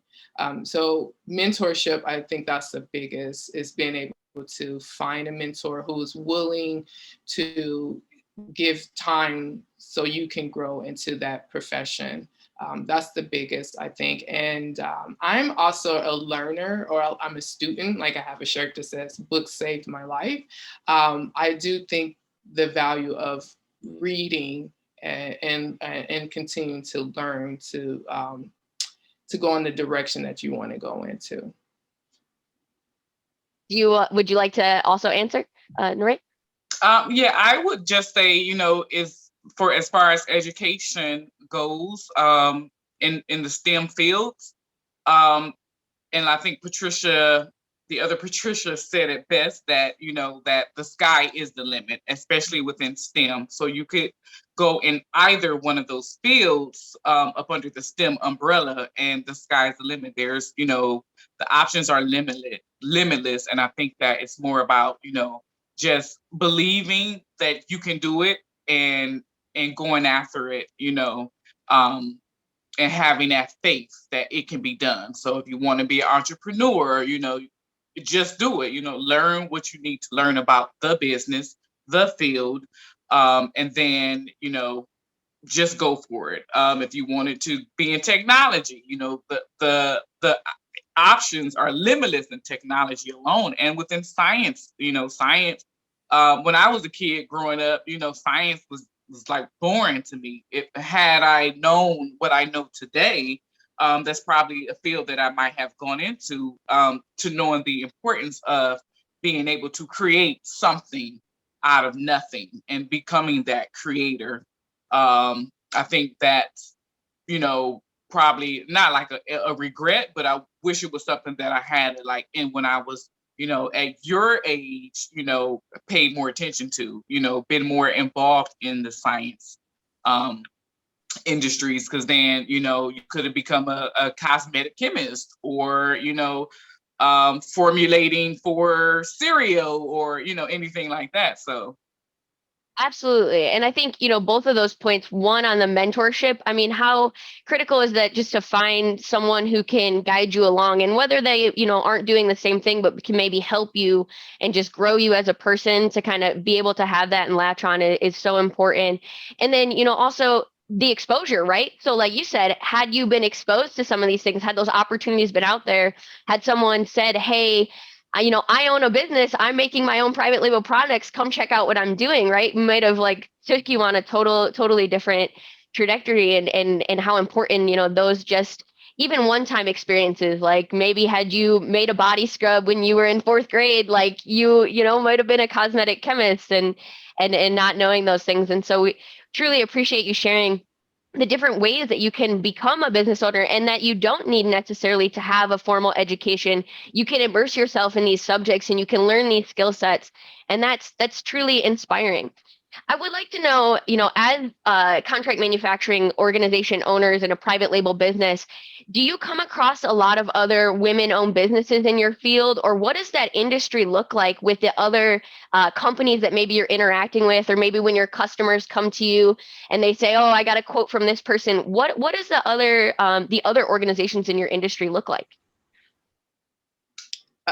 So mentorship, I think that's the biggest, is being able to find a mentor who is willing to give time so you can grow into that profession. That's the biggest, I think. And I'm also a learner, or I'm a student. Like I have a shirt that says "Books saved my life." I do think the value of reading and continuing to learn to go in the direction that you want to go into. Would you like to also answer, Nore? Yeah, I would just say, is for as far as education goes, in the STEM fields, and I think the other Patricia said it best, that that the sky is the limit, especially within STEM. So you could go in either one of those fields up under the STEM umbrella, and the sky's the limit. There's, the options are limitless, and I think that it's more about just believing that you can do it, and going after it, and having that faith that it can be done. So if you want to be an entrepreneur, just do it. Learn what you need to learn about the business, the field, and then just go for it. If you wanted to be in technology, the options are limitless in technology alone, and within science. Science. When I was a kid growing up, science was like boring to me. Had I known what I know today, that's probably a field that I might have gone into, to knowing the importance of being able to create something out of nothing and becoming that creator. I think that's, probably not like a regret, but I wish it was something that I had like in when I was, at your age, paid more attention to, been more involved in the science industries, because then, you could have become a cosmetic chemist, or, formulating for cereal, or, anything like that. So Absolutely. And I think, both of those points, one on the mentorship, I mean, how critical is that just to find someone who can guide you along, and whether they, aren't doing the same thing, but can maybe help you and just grow you as a person, to kind of be able to have that and latch on is so important. And then, also the exposure, right? So like you said, had you been exposed to some of these things, had those opportunities been out there, had someone said, hey, I own a business, I'm making my own private label products, come check out what I'm doing, right? Might have like took you on a totally different trajectory, and how important, those just even one-time experiences, like maybe had you made a body scrub when you were in 4th grade, like you might have been a cosmetic chemist, and not knowing those things. And so we truly appreciate you sharing the different ways that you can become a business owner, and that you don't need necessarily to have a formal education. You can immerse yourself in these subjects and you can learn these skill sets. And that's truly inspiring. I would like to know, as contract manufacturing organization owners in a private label business, do you come across a lot of other women-owned businesses in your field, or what does that industry look like with the other companies that maybe you're interacting with, or maybe when your customers come to you and they say, "Oh, I got a quote from this person." What does the other organizations in your industry look like?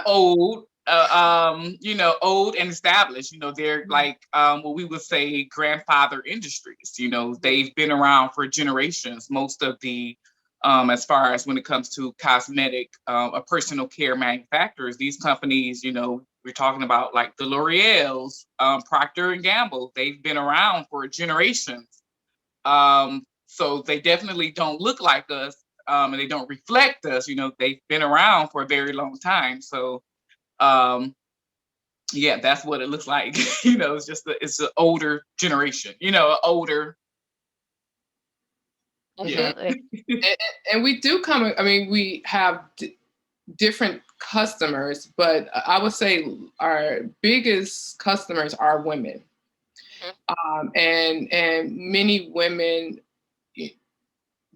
Old, old and established. They're like what we would say grandfather industries. They've been around for generations. Most of the as far as when it comes to cosmetic or personal care manufacturers. These companies, we're talking about like the L'Oreal's, Procter and Gamble. They've been around for generations. So they definitely don't look like us, and they don't reflect us. They've been around for a very long time. So yeah, that's what it looks like. It's just it's an older generation, older. Absolutely. And we do we have different customers, but I would say our biggest customers are women. And many women,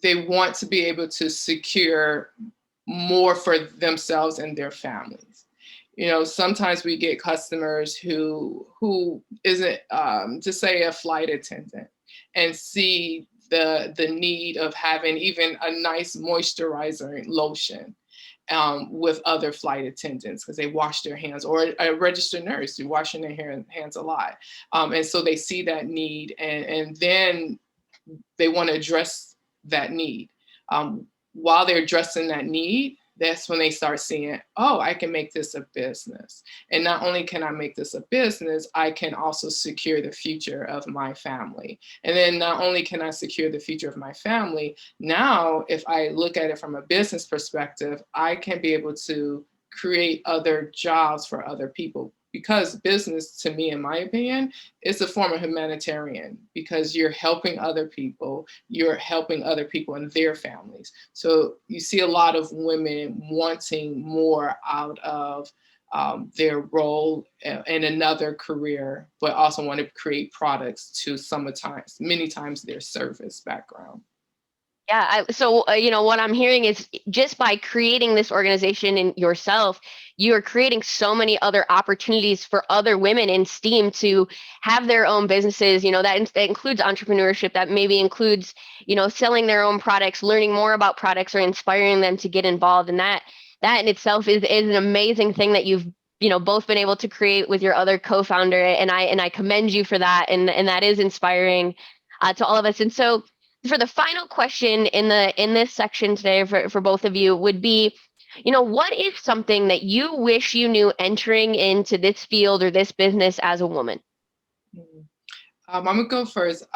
they want to be able to secure more for themselves and their families. Sometimes we get customers who isn't, just say a flight attendant, and see the need of having even a nice moisturizer lotion with other flight attendants because they wash their hands, or a registered nurse who's washing their hands a lot. And so they see that need, and then they want to address that need. While they're addressing that need, that's when they start seeing, oh, I can make this a business. And not only can I make this a business, I can also secure the future of my family. And then not only can I secure the future of my family, now if I look at it from a business perspective, I can be able to create other jobs for other people. Because business, to me, in my opinion, is a form of humanitarian, because you're helping other people and their families. So you see a lot of women wanting more out of their role in another career, but also want to create products to many times their service background. Yeah. So what I'm hearing is just by creating this organization in yourself, you are creating so many other opportunities for other women in STEAM to have their own businesses. That includes entrepreneurship. That maybe includes, selling their own products, learning more about products, or inspiring them to get involved. And that in itself is an amazing thing that you've both been able to create with your other co-founder. And I commend you for that. And that is inspiring to all of us. And so, for the final question in this section today for both of you would be, what is something that you wish you knew entering into this field or this business as a woman? I'm gonna go first.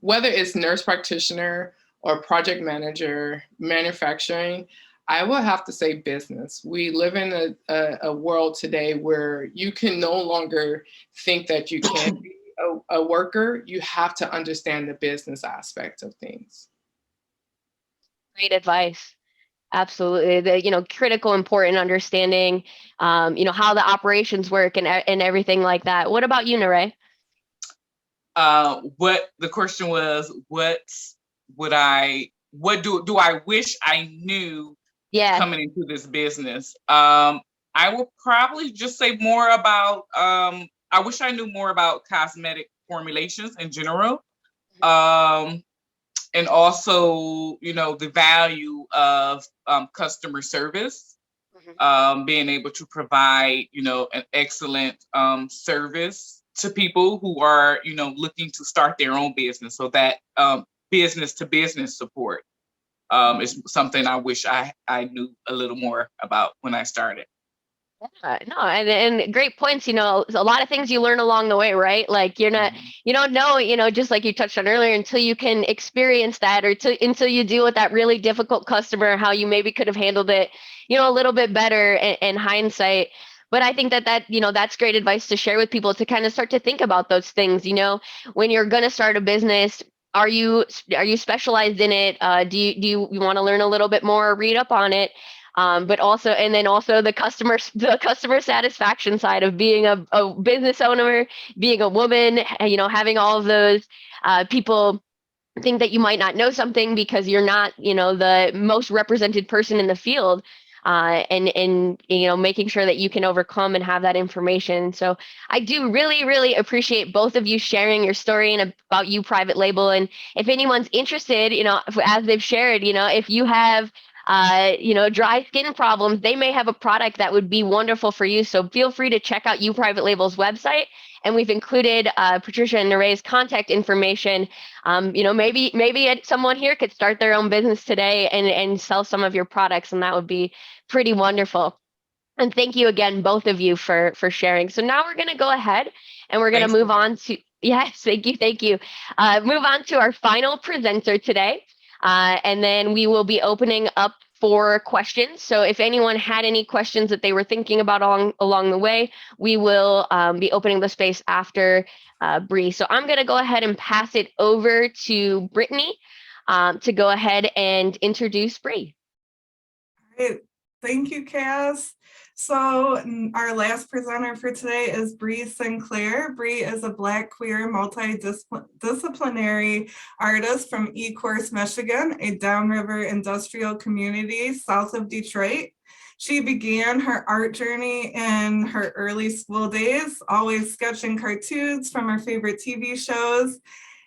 Whether it's nurse practitioner or project manager, manufacturing, I will have to say business. We live in a world today where you can no longer think that you can be a worker. You have to understand the business aspect of things. Great advice. Absolutely. The critical, important understanding, how the operations work and everything like that. What about you, Nare? What the question was, what do I wish I knew coming into this business? I will probably just say more about, I wish I knew more about cosmetic formulations in general. And also, the value of customer service, being able to provide, an excellent service to people who are, looking to start their own business. So that business to business support is something I wish I knew a little more about when I started. No, and great points. A lot of things you learn along the way, right? Like you don't know, just like you touched on earlier, until you can experience that, or until you deal with that really difficult customer, how you maybe could have handled it, a little bit better in hindsight. But I think that that's great advice to share with people, to kind of start to think about those things. When you're going to start a business, are you specialized in it? Do you want to learn a little bit more, read up on it? But also the customer satisfaction side of being a business owner, being a woman, having all of those people think that you might not know something because you're not, the most represented person in the field, and making sure that you can overcome and have that information. So I do really, really appreciate both of you sharing your story and about You Private Label. And if anyone's interested, as they've shared, if you have dry skin problems, they may have a product that would be wonderful for you. So feel free to check out You Private Label's website and we've included Patricia and Nere's contact information. Maybe someone here could start their own business today and sell some of your products, and that would be pretty wonderful. And thank you again, both of you, for sharing. So now we're going to go ahead and we're going to move on to, yes, thank you. Move on to our final presenter today. And then we will be opening up for questions. So if anyone had any questions that they were thinking about along the way, we will be opening the space after Bree. So I'm going to go ahead and pass it over to Brittany to go ahead and introduce Bree. Great. Thank you, Cass. So our last presenter for today is Bree Sinclair. Bree is a Black queer multidisciplinary artist from Ecorse, Michigan, a downriver industrial community south of Detroit. She began her art journey in her early school days, always sketching cartoons from her favorite TV shows.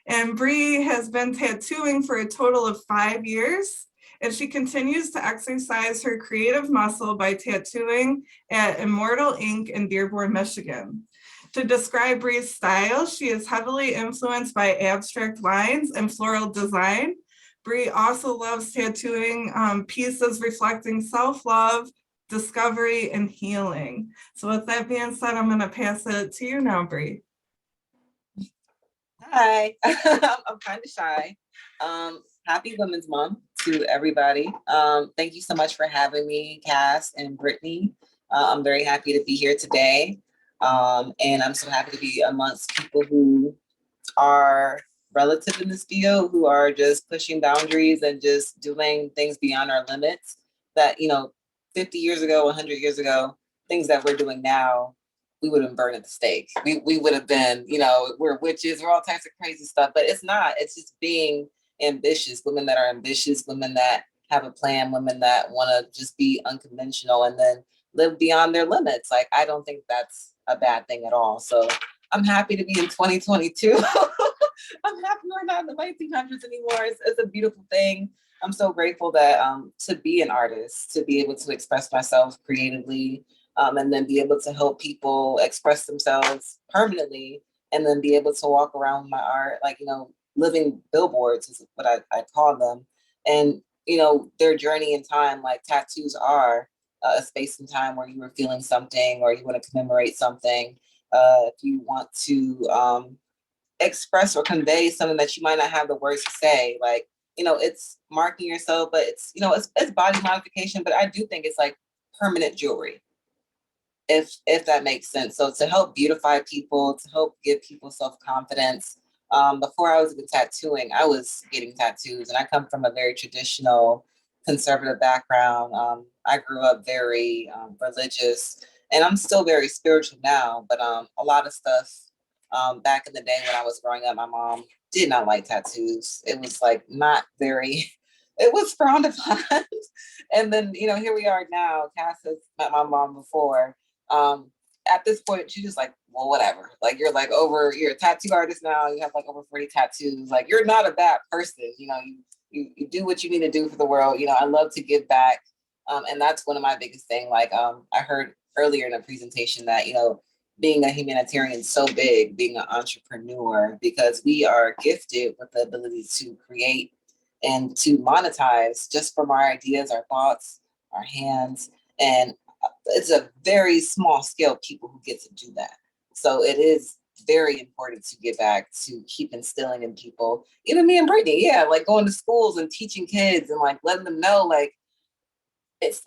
And Bree has been tattooing for a total of 5 years. And she continues to exercise her creative muscle by tattooing at Immortal Ink in Dearborn, Michigan. To describe Bree's style, she is heavily influenced by abstract lines and floral design. Bree also loves tattooing pieces reflecting self-love, discovery, and healing. So with that being said, I'm going to pass it to you now, Bree. Hi, I'm kind of shy. Happy Women's Month to everybody. Thank you so much for having me, Cass and Brittany. I'm very happy to be here today. And I'm so happy to be amongst people who are relative in this field, who are just pushing boundaries and just doing things beyond our limits that, 50 years ago, 100 years ago, things that we're doing now, we would have been burned at the stake. We would have been, we're witches, we're all types of crazy stuff, but it's not. It's just being ambitious, women that are ambitious, women that have a plan, women that want to just be unconventional and then live beyond their limits. Like, I don't think that's a bad thing at all. So I'm happy to be in 2022. I'm happy we're not in the 1900s anymore. It's a beautiful thing. I'm so grateful that to be an artist, to be able to express myself creatively, and then be able to help people express themselves permanently, and then be able to walk around with my art, living billboards is what I call them. And, their journey in time, like tattoos are a space and time where you were feeling something or you want to commemorate something. If you want to express or convey something that you might not have the words to say, it's marking yourself, but it's body modification, but I do think it's like permanent jewelry, if that makes sense. So to help beautify people, to help give people self-confidence. Before I was even tattooing, I was getting tattoos, and I come from a very traditional conservative background. I grew up very religious, and I'm still very spiritual now, but a lot of stuff back in the day when I was growing up, my mom did not like tattoos. It was it was frowned upon. And then, here we are now. Cass has met my mom before. At this point, she's just like, well, whatever. You're a tattoo artist now. You have over 40 tattoos. You're not a bad person. You do what you need to do for the world. I love to give back. And that's one of my biggest things. I heard earlier in a presentation that, being a humanitarian is so big, being an entrepreneur, because we are gifted with the ability to create and to monetize just from our ideas, our thoughts, our hands. And it's a very small scale people who get to do that. So it is very important to get back to keep instilling in people, even me and Brittany, going to schools and teaching kids and letting them know it's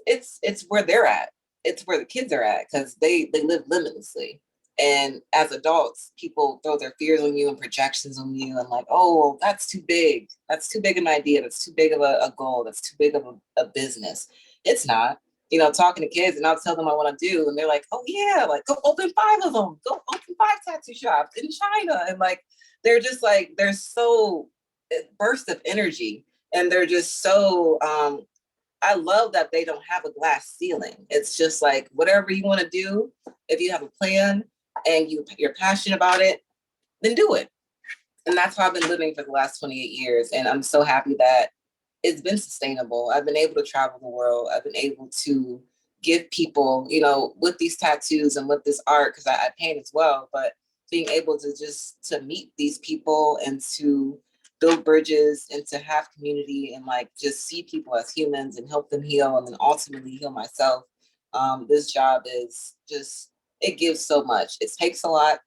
where they're at. It's where the kids are at, because they live limitlessly. And as adults, people throw their fears on you and projections on you and oh, that's too big. That's too big of an idea. That's too big of a goal. That's too big of a business. It's not. Talking to kids, and I'll tell them I want to do, and they're like, oh yeah, go open 5 of them. Go open 5 tattoo shops in China. And they're just they're so bursts of energy, and they're just so I love that they don't have a glass ceiling. It's just whatever you want to do, if you have a plan and you're passionate about it, then do it. And that's how I've been living for the last 28 years. And I'm so happy that it's been sustainable. I've been able to travel the world. I've been able to give people, with these tattoos and with this art, because I paint as well, but being able to to meet these people and to build bridges and to have community and like just see people as humans and help them heal and then ultimately heal myself. This job is just, it gives so much. It takes a lot.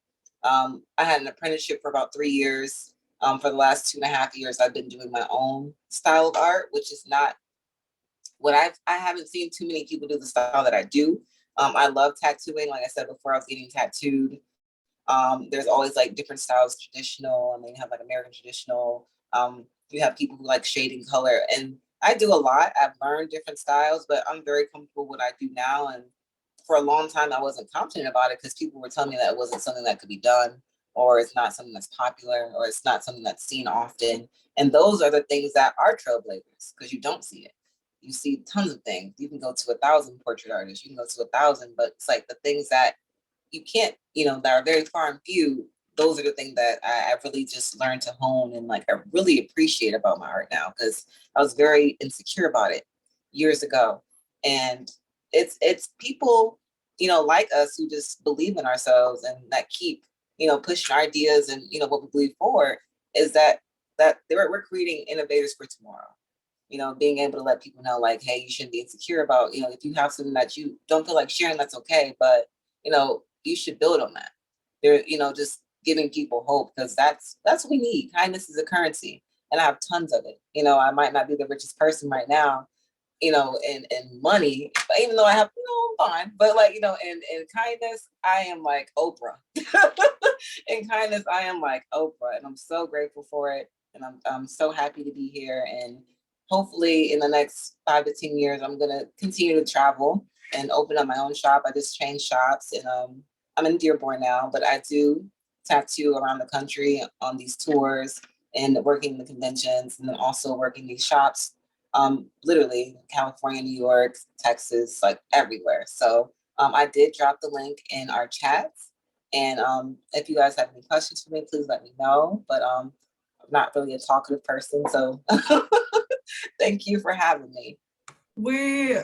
I had an apprenticeship for about 3 years. For the last 2.5 years, I've been doing my own style of art, which is not what I haven't seen too many people do the style that I do. I love tattooing. Like I said before, I was getting tattooed. There's always like different styles, traditional, and then you have like American traditional. You have people who like shading color, and I do a lot. I've learned different styles, but I'm very comfortable with what I do now. And for a long time, I wasn't confident about it because people were telling me that it wasn't something that could be done, or it's not something that's popular, or it's not something that's seen often. And those are the things that are trailblazers because you don't see it. You see tons of things. You can go to 1,000 portrait artists, you can go to 1,000, but it's like the things that you can't, that are very far and few. Those are the things that I really just learned to hone and like I really appreciate about my art now because I was very insecure about it years ago. And it's people, like us who just believe in ourselves and that keep, pushing our ideas and what we believe for is that we're creating innovators for tomorrow. Being able to let people know like, hey, you shouldn't be insecure about, if you have something that you don't feel like sharing, that's okay. But, you should build on that. There, just giving people hope because that's what we need. Kindness is a currency. And I have tons of it. I might not be the richest person right now, in money, but even though I have, fine. But like, in kindness, I am like Oprah. In kindness, I am like Oprah. And I'm so grateful for it. And I'm so happy to be here. And hopefully in the next 5 to 10 years, I'm gonna continue to travel and open up my own shop. I just changed shops and I'm in Dearborn now, but I do tattoo around the country on these tours and working the conventions and then also working these shops, literally California, New York, Texas, like everywhere. So I did drop the link in our chats. And if you guys have any questions for me, please let me know. But I'm not really a talkative person, so thank you for having me. We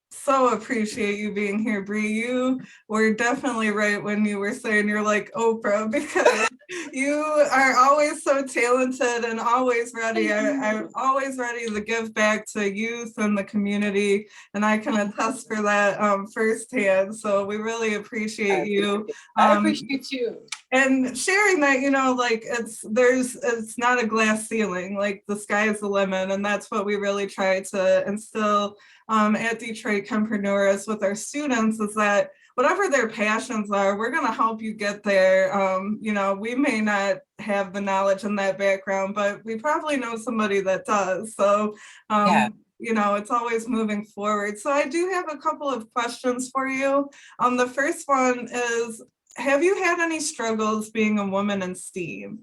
so appreciate you being here, Bree. You were definitely right when you were saying you're like Oprah because you are always so talented and always ready. I'm always ready to give back to youth and the community, and I can attest for that firsthand. So we really appreciate you. I appreciate you. And sharing that, like it's not a glass ceiling, like the sky is the limit. And that's what we really try to instill at Detroit CHEMpreneurIST with our students is that whatever their passions are, we're going to help you get there. We may not have the knowledge in that background, but we probably know somebody that does. So, it's always moving forward. So I do have a couple of questions for you. The first one is, have you had any struggles being a woman in STEAM?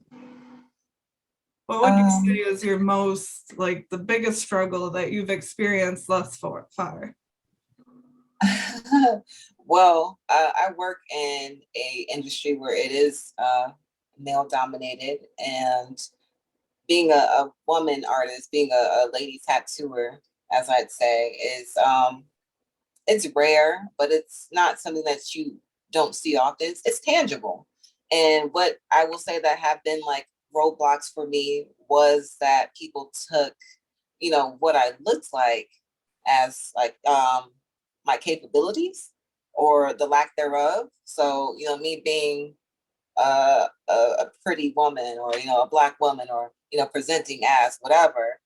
What would you say is your most, like, the biggest struggle that you've experienced thus far? Well, I work in a industry where it is male dominated, and being a woman artist, being a lady tattooer, as I'd say, is it's rare, but it's not something that you don't see often. It's tangible. And what I will say that have been like roadblocks for me was that people took, what I looked like as like my capabilities or the lack thereof. So, me being a pretty woman or, a Black woman or, presenting as whatever,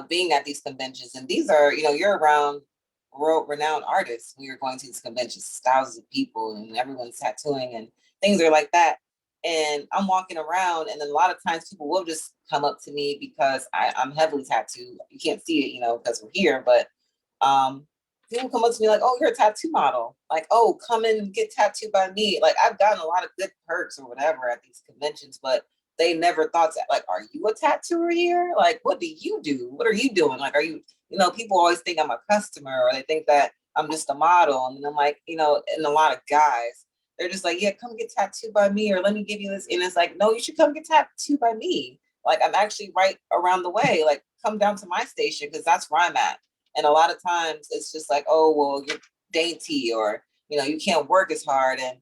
being at these conventions. And these are, you're around world-renowned artists when you're going to these conventions, thousands of people and everyone's tattooing and things are like that. And I'm walking around and then a lot of times people will just come up to me because I'm heavily tattooed. You can't see it, because we're here, but people come up to me like, oh, you're a tattoo model. Like, oh, come and get tattooed by me. Like I've gotten a lot of good perks or whatever at these conventions, but they never thought that, like, are you a tattooer here? Like, what do you do? What are you doing? Like, are you, people always think I'm a customer or they think that I'm just a model. And I'm like, and a lot of guys, they're just like, yeah, come get tattooed by me or let me give you this. And it's like, no, you should come get tattooed by me. Like, I'm actually right around the way. Like, come down to my station because that's where I'm at. And a lot of times it's just like, oh, well, you're dainty or, you can't work as hard. And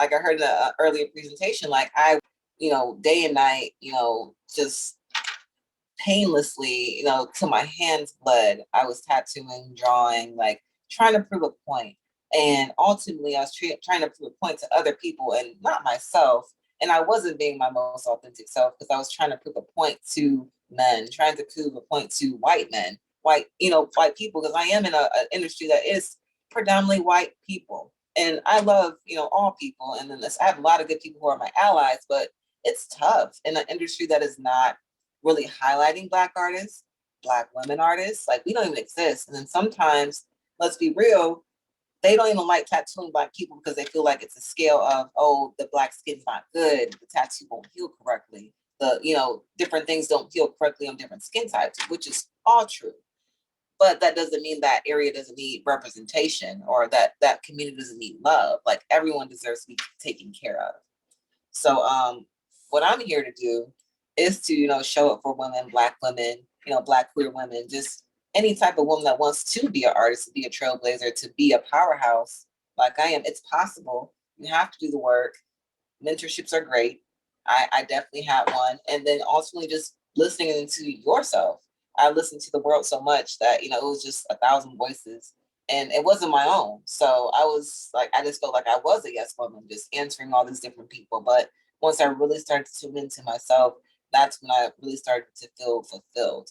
like I heard in the earlier presentation, like I, day and night, just painlessly, till my hands bled, I was tattooing, drawing, like trying to prove a point. And ultimately, I was trying to prove a point to other people and not myself. And I wasn't being my most authentic self because I was trying to prove a point to men, trying to prove a point to white men, white people, because I am in an industry that is predominantly white people. And I love, all people. And then I have a lot of good people who are my allies, but it's tough in an industry that is not really highlighting Black artists, Black women artists. Like, we don't even exist. And then sometimes, let's be real, they don't even like tattooing Black people because they feel like it's a scale of, oh, the Black skin's not good, the tattoo won't heal correctly, different things don't heal correctly on different skin types, which is all true. But that doesn't mean that area doesn't need representation or that community doesn't need love. Like, everyone deserves to be taken care of. So what I'm here to do is to, show up for women, Black women, Black queer women, just any type of woman that wants to be an artist, to be a trailblazer, to be a powerhouse like I am. It's possible. You have to do the work. Mentorships are great. I definitely had one. And then ultimately just listening to yourself. I listened to the world so much that, it was just 1,000 voices and it wasn't my own. So I was like, I just felt like I was a yes woman, just answering all these different people. But once I really started to tune into myself, that's when I really started to feel fulfilled.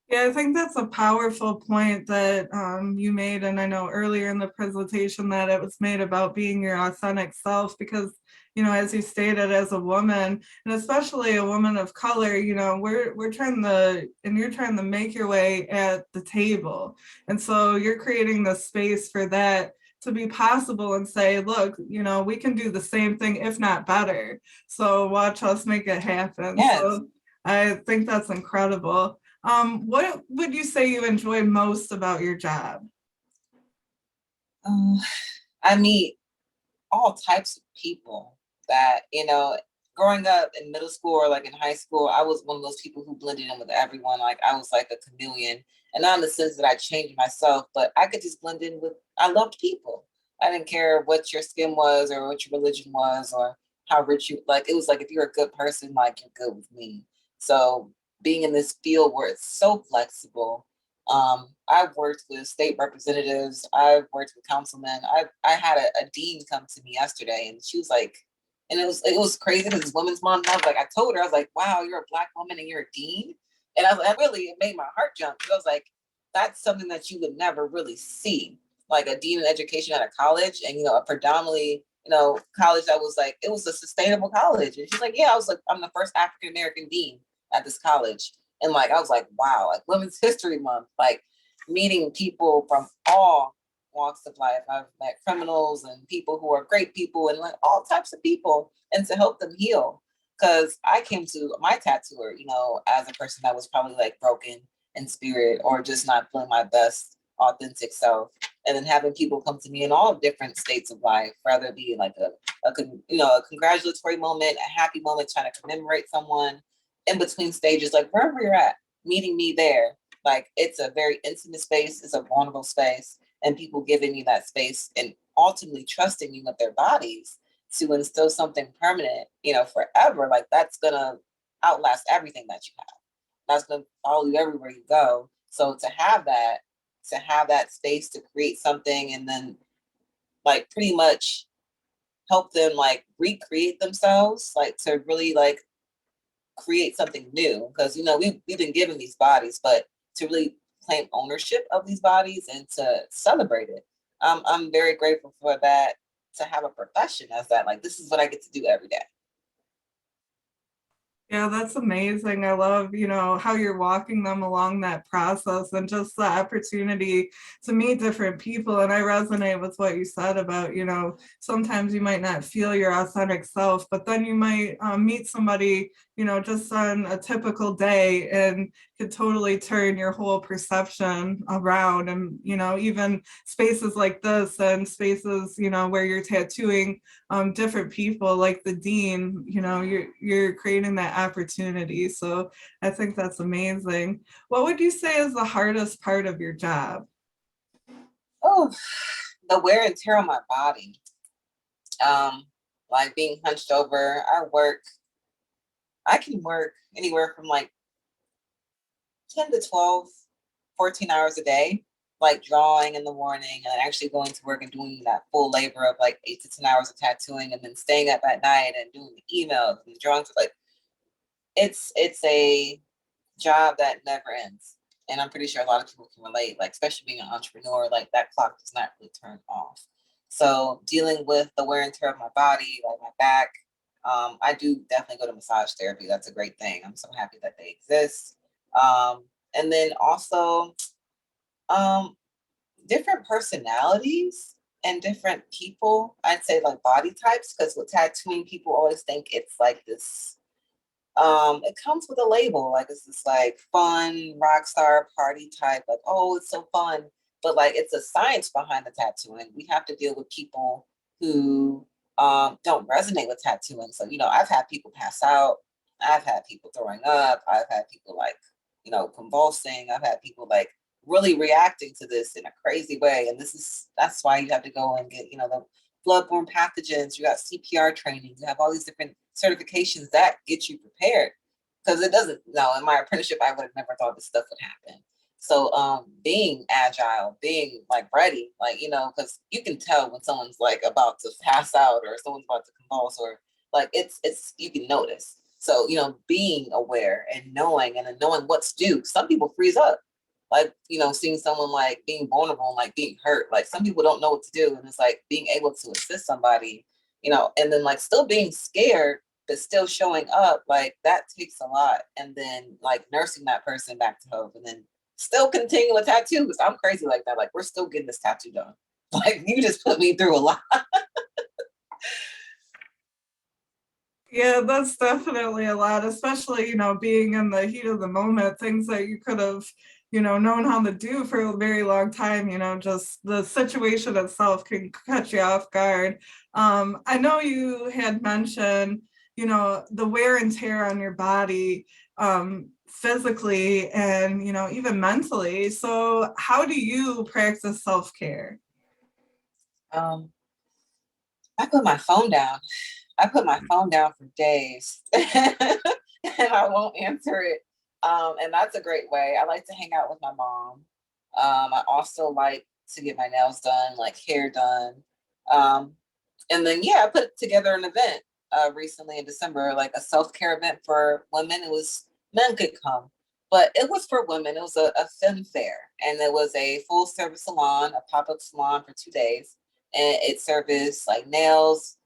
Yeah, I think that's a powerful point that you made. And I know earlier in the presentation that it was made about being your authentic self because, as you stated, as a woman, and especially a woman of color, we're trying to, and you're trying to make your way at the table. And so you're creating the space for that to be possible and say, look, we can do the same thing, if not better. So watch us make it happen. Yes. So I think that's incredible. What would you say you enjoy most about your job? I meet all types of people that, growing up in middle school or like in high school, I was one of those people who blended in with everyone. Like, I was like a chameleon, and not in the sense that I changed myself, but I could just blend in with, I loved people. I didn't care what your skin was or what your religion was or how rich you, like, it was like, if you're a good person, like, you're good with me. So being in this field where it's so flexible, I've worked with state representatives, I've worked with councilmen. I had a dean come to me yesterday, and she was like, and it was crazy because it's Women's Month. I was like, I told her, I was like, wow, you're a Black woman and you're a dean. And I was like, it made my heart jump. I was like, that's something that you would never really see, like a dean in education at a college, and a predominantly college that was like, it was a sustainable college. And she's like, yeah, I was like, I'm the first African American dean at this college. And like, I was like, wow, like Women's History Month, like meeting people from all walks of life. I've met criminals and people who are great people and like all types of people, and to help them heal. Because I came to my tattooer, as a person that was probably like broken in spirit or just not feeling my best authentic self. And then having people come to me in all different states of life, whether it be like a congratulatory moment, a happy moment, trying to commemorate someone, in between stages, like wherever you're at, meeting me there. Like, it's a very intimate space, it's a vulnerable space, and people giving me that space and ultimately trusting me with their bodies to instill something permanent, forever. Like, that's gonna outlast everything that you have. That's gonna follow you everywhere you go. So to have that space to create something and then like pretty much help them like recreate themselves, like to really like create something new, because we've been given these bodies, but to really claim ownership of these bodies and to celebrate it. I'm very grateful for that, to have a profession as that. Like, this is what I get to do every day. Yeah, that's amazing. I love, how you're walking them along that process and just the opportunity to meet different people. And I resonate with what you said about, sometimes you might not feel your authentic self, but then you might meet somebody, just on a typical day and could totally turn your whole perception around. And, even spaces like this and spaces, where you're tattooing different people like the dean, you're creating that opportunity. So I think that's amazing. What would you say is the hardest part of your job? Oh, the wear and tear on my body. Like being hunched over. I can work anywhere from like 10 to 12, 14 hours a day, like drawing in the morning and actually going to work and doing that full labor of like 8 to 10 hours of tattooing and then staying up at night and doing the emails and the drawings. Like it's a job that never ends. And I'm pretty sure a lot of people can relate, like especially being an entrepreneur, like that clock does not really turn off. So dealing with the wear and tear of my body, like my back, I do definitely go to massage therapy. That's a great thing. I'm so happy that they exist. And then also different personalities and different people, I'd say like body types, because with tattooing, people always think it's like this, it comes with a label, like it's this like fun rock star party type, like, oh, it's so fun. But like it's a science behind the tattooing. We have to deal with people who don't resonate with tattooing. So, you know, I've had people pass out, I've had people throwing up, I've had people like, you know, convulsing, I've had people like really reacting to this in a crazy way. And that's why you have to go and get, you know, the bloodborne pathogens, you got CPR training, you have all these different certifications that get you prepared. Because it doesn't, no, in my apprenticeship, I would have never thought this stuff would happen. So being agile, being like ready, like, you know, because you can tell when someone's like about to pass out or someone's about to convulse or like it's you can notice. So, you know, being aware and knowing what to do. Some people freeze up. Like, you know, seeing someone like being vulnerable and like being hurt. Like some people don't know what to do. And it's like being able to assist somebody, you know, and then like still being scared, but still showing up, like that takes a lot. And then like nursing that person back to health and then still continue with tattoos. I'm crazy like that. Like we're still getting this tattoo done. Like you just put me through a lot. Yeah, that's definitely a lot, especially, you know, being in the heat of the moment, things that you could have, you know, known how to do for a very long time, you know, just the situation itself can catch you off guard. I know you had mentioned, you know, the wear and tear on your body, physically and, you know, even mentally. So how do you practice self-care? Um, I put my phone down. I put my phone down for days and I won't answer it. And that's a great way. I like to hang out with my mom. I also like to get my nails done, like hair done. And then, yeah, I put together an event recently in December, like a self-care event for women. It was, men could come, but it was for women. It was a femme fair and it was a full service salon, a pop-up salon for 2 days. And it serviced like nails,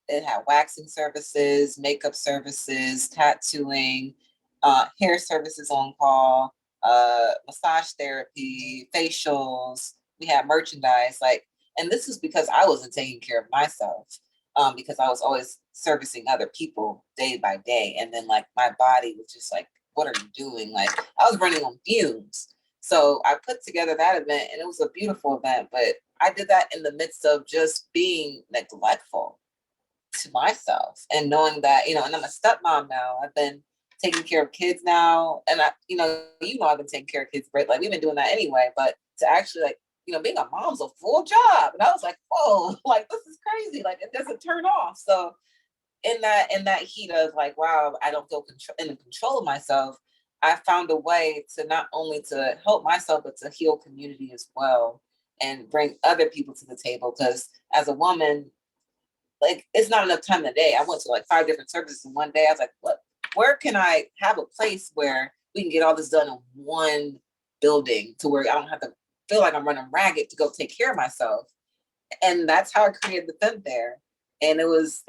it had waxing services, makeup services, tattooing, hair services on call, massage therapy, facials. We had merchandise, like, and this is because I wasn't taking care of myself, because I was always servicing other people day by day, and then like my body was just like, "What are you doing?" Like I was running on fumes. So I put together that event, and it was a beautiful event, but I did that in the midst of just being neglectful to myself and knowing that, you know, and I'm a stepmom now. I've been taking care of kids now. And I've been taking care of kids, right? Like we've been doing that anyway, but to actually like, you know, being a mom's a full job. And I was like, whoa, like this is crazy. Like it doesn't turn off. So in that heat of like, wow, I don't feel in control of myself, I found a way to not only to help myself, but to heal community as well and bring other people to the table. Because as a woman, like it's not enough time in the day. I went to like 5 different services in one day. I was like, what? Where can I have a place where we can get all this done in one building to where I don't have to feel like I'm running ragged to go take care of myself? And that's how I created the Fem Fair. And it was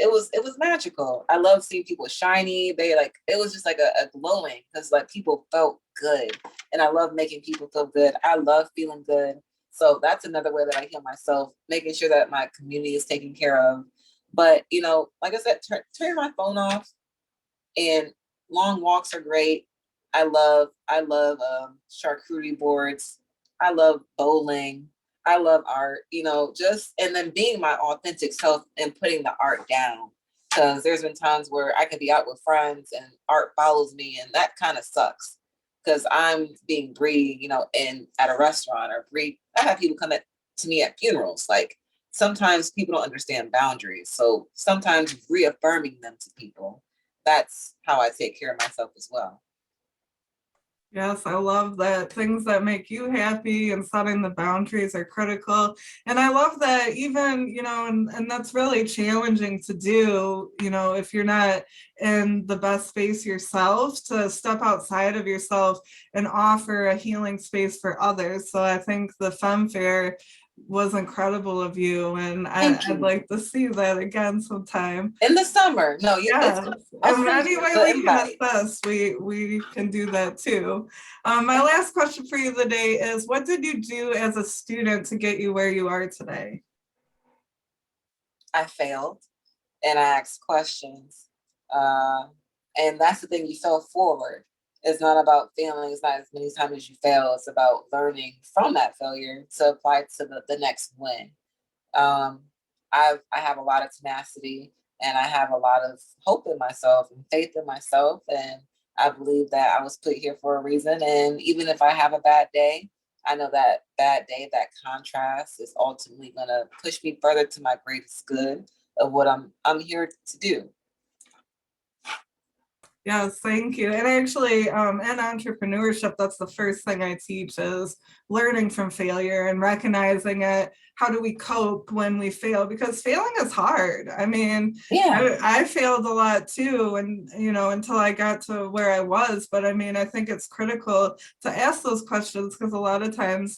magical. I love seeing people shiny. They like it was just like a glowing because like people felt good. And I love making people feel good. I love feeling good. So that's another way that I heal myself, making sure that my community is taken care of. But you know, like I said, turn my phone off and long walks are great. I love charcuterie boards. I love bowling. I love art, you know, just and then being my authentic self and putting the art down. Because there's been times where I could be out with friends and art follows me, and that kind of sucks. Because I'm being greedy, you know, in at a restaurant or greedy. I have people come to me at funerals, like sometimes people don't understand boundaries. So sometimes reaffirming them to people, that's how I take care of myself as well. Yes, I love that. Things that make you happy and setting the boundaries are critical. And I love that even, and that's really challenging to do, if you're not in the best space yourself, to step outside of yourself and offer a healing space for others. So I think the Femme Fair was incredible of you, and I'd like to see that again sometime. In the summer. No, Yes. And any way we can assist, we can do that too. My last question for you today is, what did you do as a student to get you where you are today? I failed and I asked questions. And that's the thing, you fell forward. It's not about failing. It's not as many times as you fail. It's about learning from that failure to apply to the next win. I have a lot of tenacity, and I have a lot of hope in myself and faith in myself. And I believe that I was put here for a reason. And even if I have a bad day, I know that bad day, that contrast is ultimately going to push me further to my greatest good of what I'm here to do. Yes, thank you. And actually, in entrepreneurship, that's the first thing I teach is learning from failure and recognizing it. How do we cope when we fail? Because failing is hard. I mean, Yeah. I failed a lot too, and until I got to where I was. But I mean, I think it's critical to ask those questions, because a lot of times,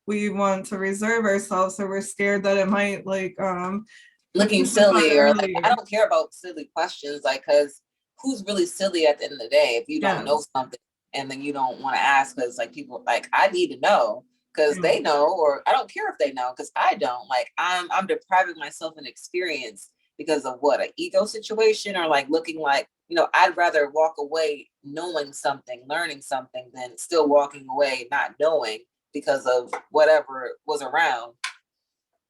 we want to reserve ourselves, or we're scared that it might looking silly, or like, I don't care about silly questions, like, because who's really silly at the end of the day if you don't know something and then you don't want to ask, because like people like, I need to know because they know, or I don't care if they know because I don't. Like I'm depriving myself an experience because of what, an ego situation, or like looking like, I'd rather walk away knowing something, learning something, than still walking away not knowing because of whatever was around.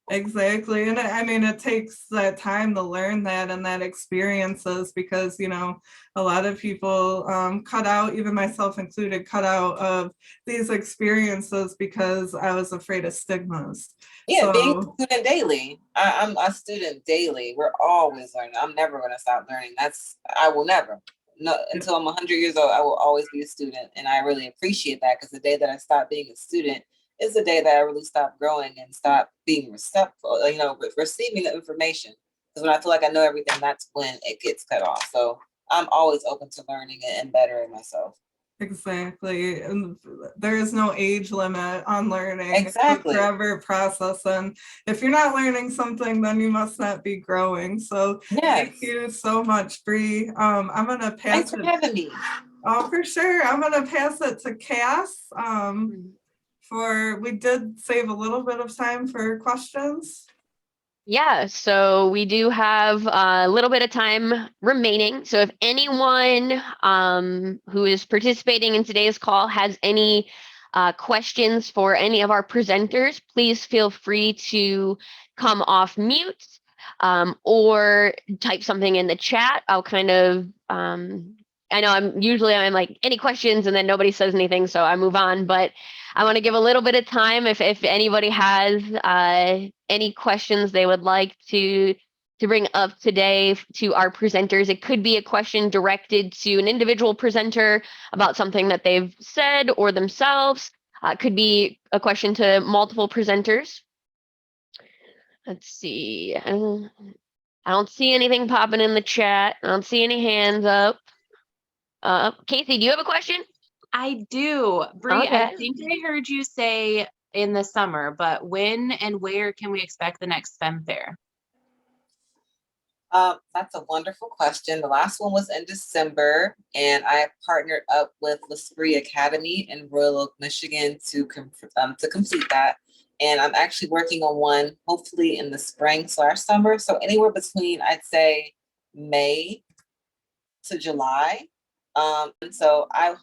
Exactly. And I mean, it takes that time to learn that, and that experiences, because, a lot of people cut out, even myself included, cut out of these experiences because I was afraid of stigmas. Yeah, so, being a student daily. I'm a student daily. We're always learning. I'm never going to stop learning. I will never. No, until I'm 100 years old, I will always be a student. And I really appreciate that, because the day that I stop being a student is the day that I really stop growing and stop being respectful, receiving the information. Because when I feel like I know everything, that's when it gets cut off. So I'm always open to learning and bettering myself. Exactly. And there is no age limit on learning. Exactly. It's a forever process. And if you're not learning something, then you must not be growing. So Thank you so much, Bree. I'm going to pass Thanks for having me. Oh, for sure. I'm going to pass it to Cass. We did save a little bit of time for questions. Yeah, so we do have a little bit of time remaining. So if anyone who is participating in today's call has any questions for any of our presenters, please feel free to come off mute or type something in the chat. I'll kind of, I know I'm like, any questions, and then nobody says anything, so I move on, but I want to give a little bit of time if anybody has any questions they would like to bring up today to our presenters. It could be a question directed to an individual presenter about something that they've said or themselves. It could be a question to multiple presenters. Let's see. I don't see anything popping in the chat. I don't see any hands up. Casey, do you have a question? I do. Bree, Okay. I think I heard you say in the summer, but when and where can we expect the next Femme Fair? That's a wonderful question. The last one was in December, and I partnered up with L'Esprit Academy in Royal Oak, Michigan to complete that. And I'm actually working on one hopefully in the spring/summer. So anywhere between, I'd say, May to July. And so I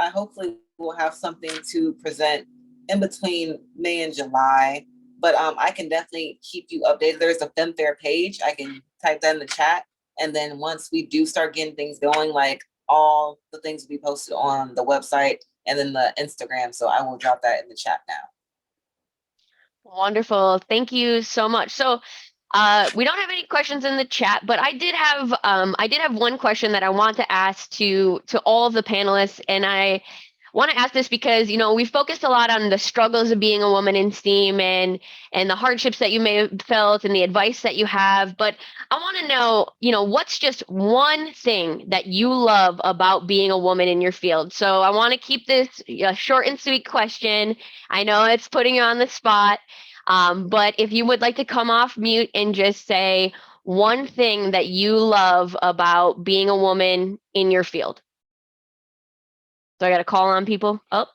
hopefully will have something to present in between May and July. But I can definitely keep you updated. There's a Femme Fair page. I can type that in the chat. And then once we do start getting things going, like all the things will be posted on the website and then the Instagram. So I will drop that in the chat now. Wonderful. Thank you so much. So we don't have any questions in the chat, but I did have one question that I want to ask to all of the panelists, and I want to ask this because we've focused a lot on the struggles of being a woman in STEAM and the hardships that you may have felt and the advice that you have. But I want to know, what's just one thing that you love about being a woman in your field? So I want to keep this a short and sweet question. I know it's putting you on the spot. But if you would like to come off mute and just say one thing that you love about being a woman in your field. So I got to call on people. Oh,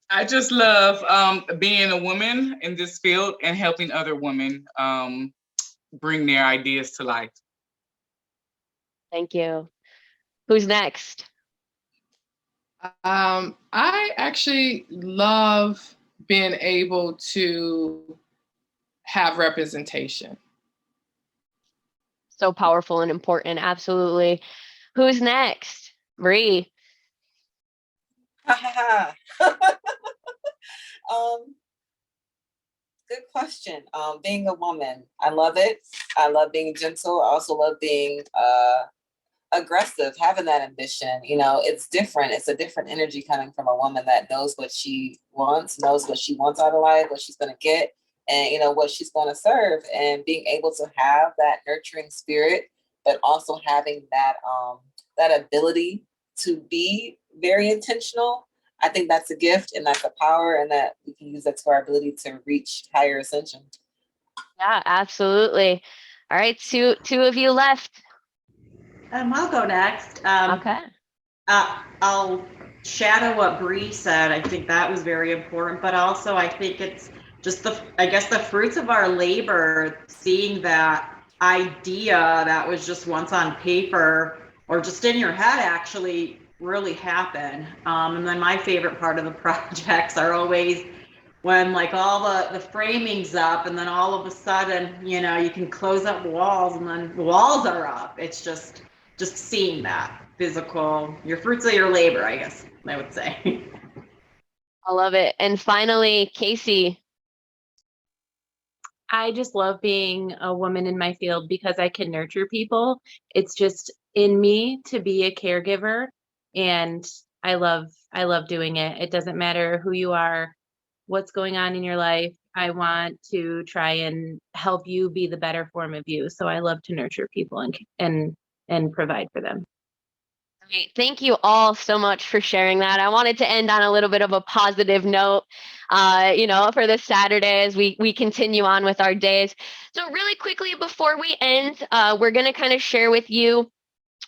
I just love being a woman in this field and helping other women bring their ideas to life. thank you. Who's next? I actually love being able to have representation. So powerful and important. Absolutely. Who's next? Bree. Good question. Being a woman, I love it. I love being gentle. I also love being aggressive, having that ambition. It's different. It's a different energy coming from a woman that knows what she wants out of life, what she's going to get, and what she's going to serve, and being able to have that nurturing spirit, but also having that ability to be very intentional. I think that's a gift, and that's a power, and that we can use that to our ability to reach higher ascension. Yeah, absolutely. All right, two of you left. I'll go next. Okay. I'll shadow what Bree said. I think that was very important, but also I think it's just the fruits of our labor, seeing that idea that was just once on paper or just in your head actually really happen. And then my favorite part of the projects are always when like all the framing's up and then all of a sudden, you can close up walls and then the walls are up. It's just seeing that physical, your fruits of your labor, I guess I would say. I love it. And finally, Casey. I just love being a woman in my field because I can nurture people. It's just in me to be a caregiver, and I love doing it. It doesn't matter who you are, what's going on in your life. I want to try and help you be the better form of you. So I love to nurture people and provide for them. Great. Thank you all so much for sharing that. I wanted to end on a little bit of a positive note, for this Saturday as we continue on with our days. So really quickly before we end, we're going to kind of share with you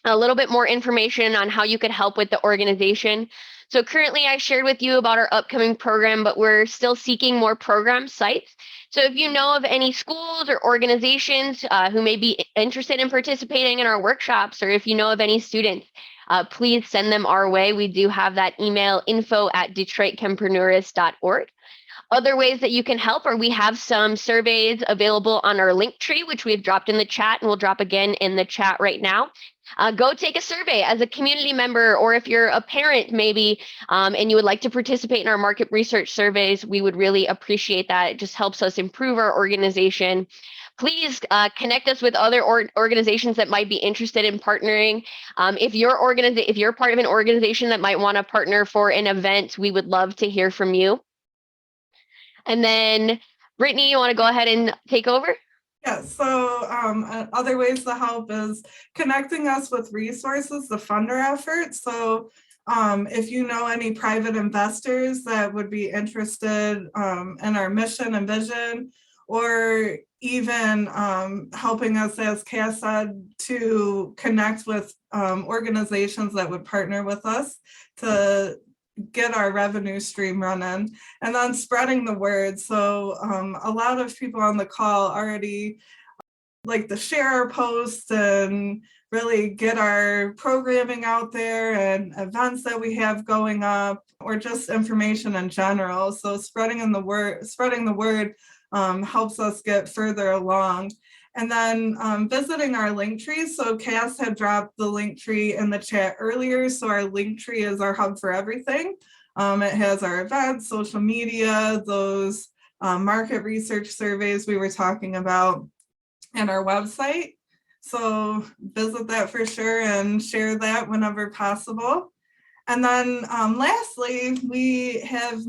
a little bit more information on how you could help with the organization. So currently I shared with you about our upcoming program, but we're still seeking more program sites. So if you know of any schools or organizations who may be interested in participating in our workshops, or if you know of any students, please send them our way. We do have that email, info@DetroitChempreneurIST.org. Other ways that you can help are we have some surveys available on our link tree, which we've dropped in the chat and we'll drop again in the chat right now. Go take a survey as a community member, or if you're a parent maybe, and you would like to participate in our market research surveys, we would really appreciate that. It just helps us improve our organization. Please connect us with other organizations that might be interested in partnering. If you're part of an organization that might want to partner for an event, we would love to hear from you. And then, Brittany, you want to go ahead and take over? Yeah, so other ways to help is connecting us with resources to fund our efforts. So if you know any private investors that would be interested in our mission and vision, or even helping us, as Cass said, to connect with organizations that would partner with us to get our revenue stream running, and then spreading the word. So a lot of people on the call already like to share our posts and really get our programming out there and events that we have going up, or just information in general. So spreading the word helps us get further along. And then visiting our link tree. So Cass had dropped the link tree in the chat earlier. So our link tree is our hub for everything. It has our events, social media, those market research surveys we were talking about, and our website. So visit that for sure and share that whenever possible. And then lastly, we have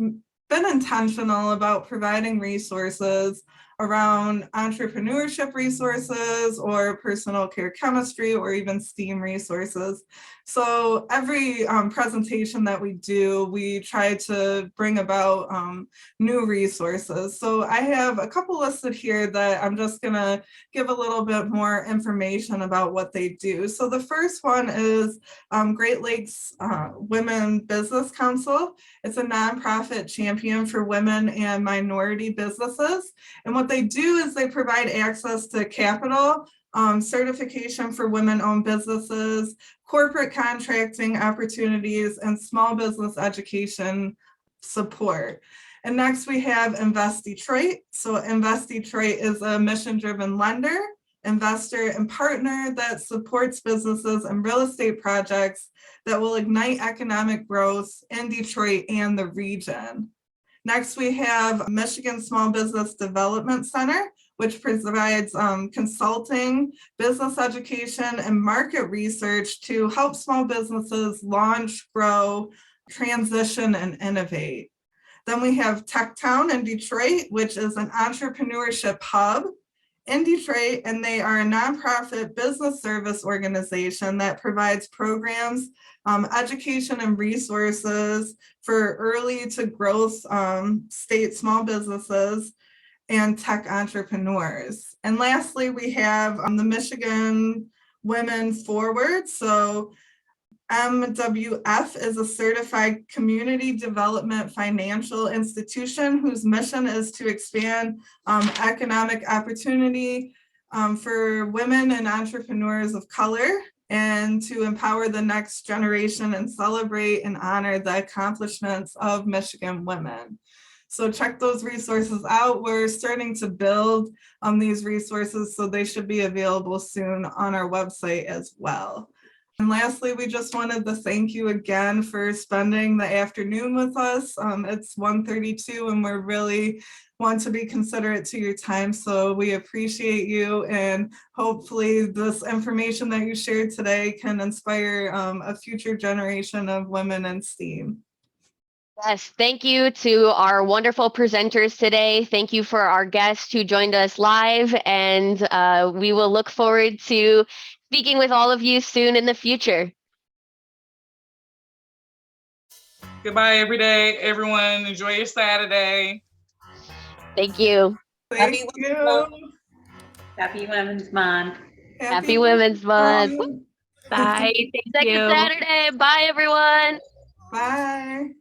been intentional about providing resources around entrepreneurship resources or personal care chemistry or even STEAM resources. So every presentation that we do, we try to bring about new resources. So I have a couple listed here that I'm just gonna give a little bit more information about what they do. So the first one is Great Lakes Women Business Council. It's a nonprofit champion for women and minority businesses. And what they do is they provide access to capital, certification for women-owned businesses, corporate contracting opportunities, and small business education support. And next we have Invest Detroit. So Invest Detroit is a mission-driven lender, investor, and partner that supports businesses and real estate projects that will ignite economic growth in Detroit and the region. Next, we have Michigan Small Business Development Center, which provides consulting, business education, and market research to help small businesses launch, grow, transition, and innovate. Then we have Tech Town in Detroit, which is an entrepreneurship hub in Detroit, and they are a nonprofit business service organization that provides programs, education and resources for early to growth state small businesses and tech entrepreneurs. And lastly, we have the Michigan Women Forward. So MWF is a certified community development financial institution whose mission is to expand economic opportunity for women and entrepreneurs of color and to empower the next generation and celebrate and honor the accomplishments of Michigan women. So check those resources out. We're starting to build these resources, so they should be available soon on our website as well. And lastly, we just wanted to thank you again for spending the afternoon with us. It's 1:32 and we're really want to be considerate to your time. So we appreciate you, and hopefully this information that you shared today can inspire a future generation of women in STEAM. Yes, thank you to our wonderful presenters today. Thank you for our guests who joined us live, and we will look forward to speaking with all of you soon in the future. Goodbye, every day, everyone. Enjoy your Saturday. Thank you. Thank you. Happy Women's Month. Happy Women's Month. Bye. Thank Second you. Saturday. Bye, everyone. Bye.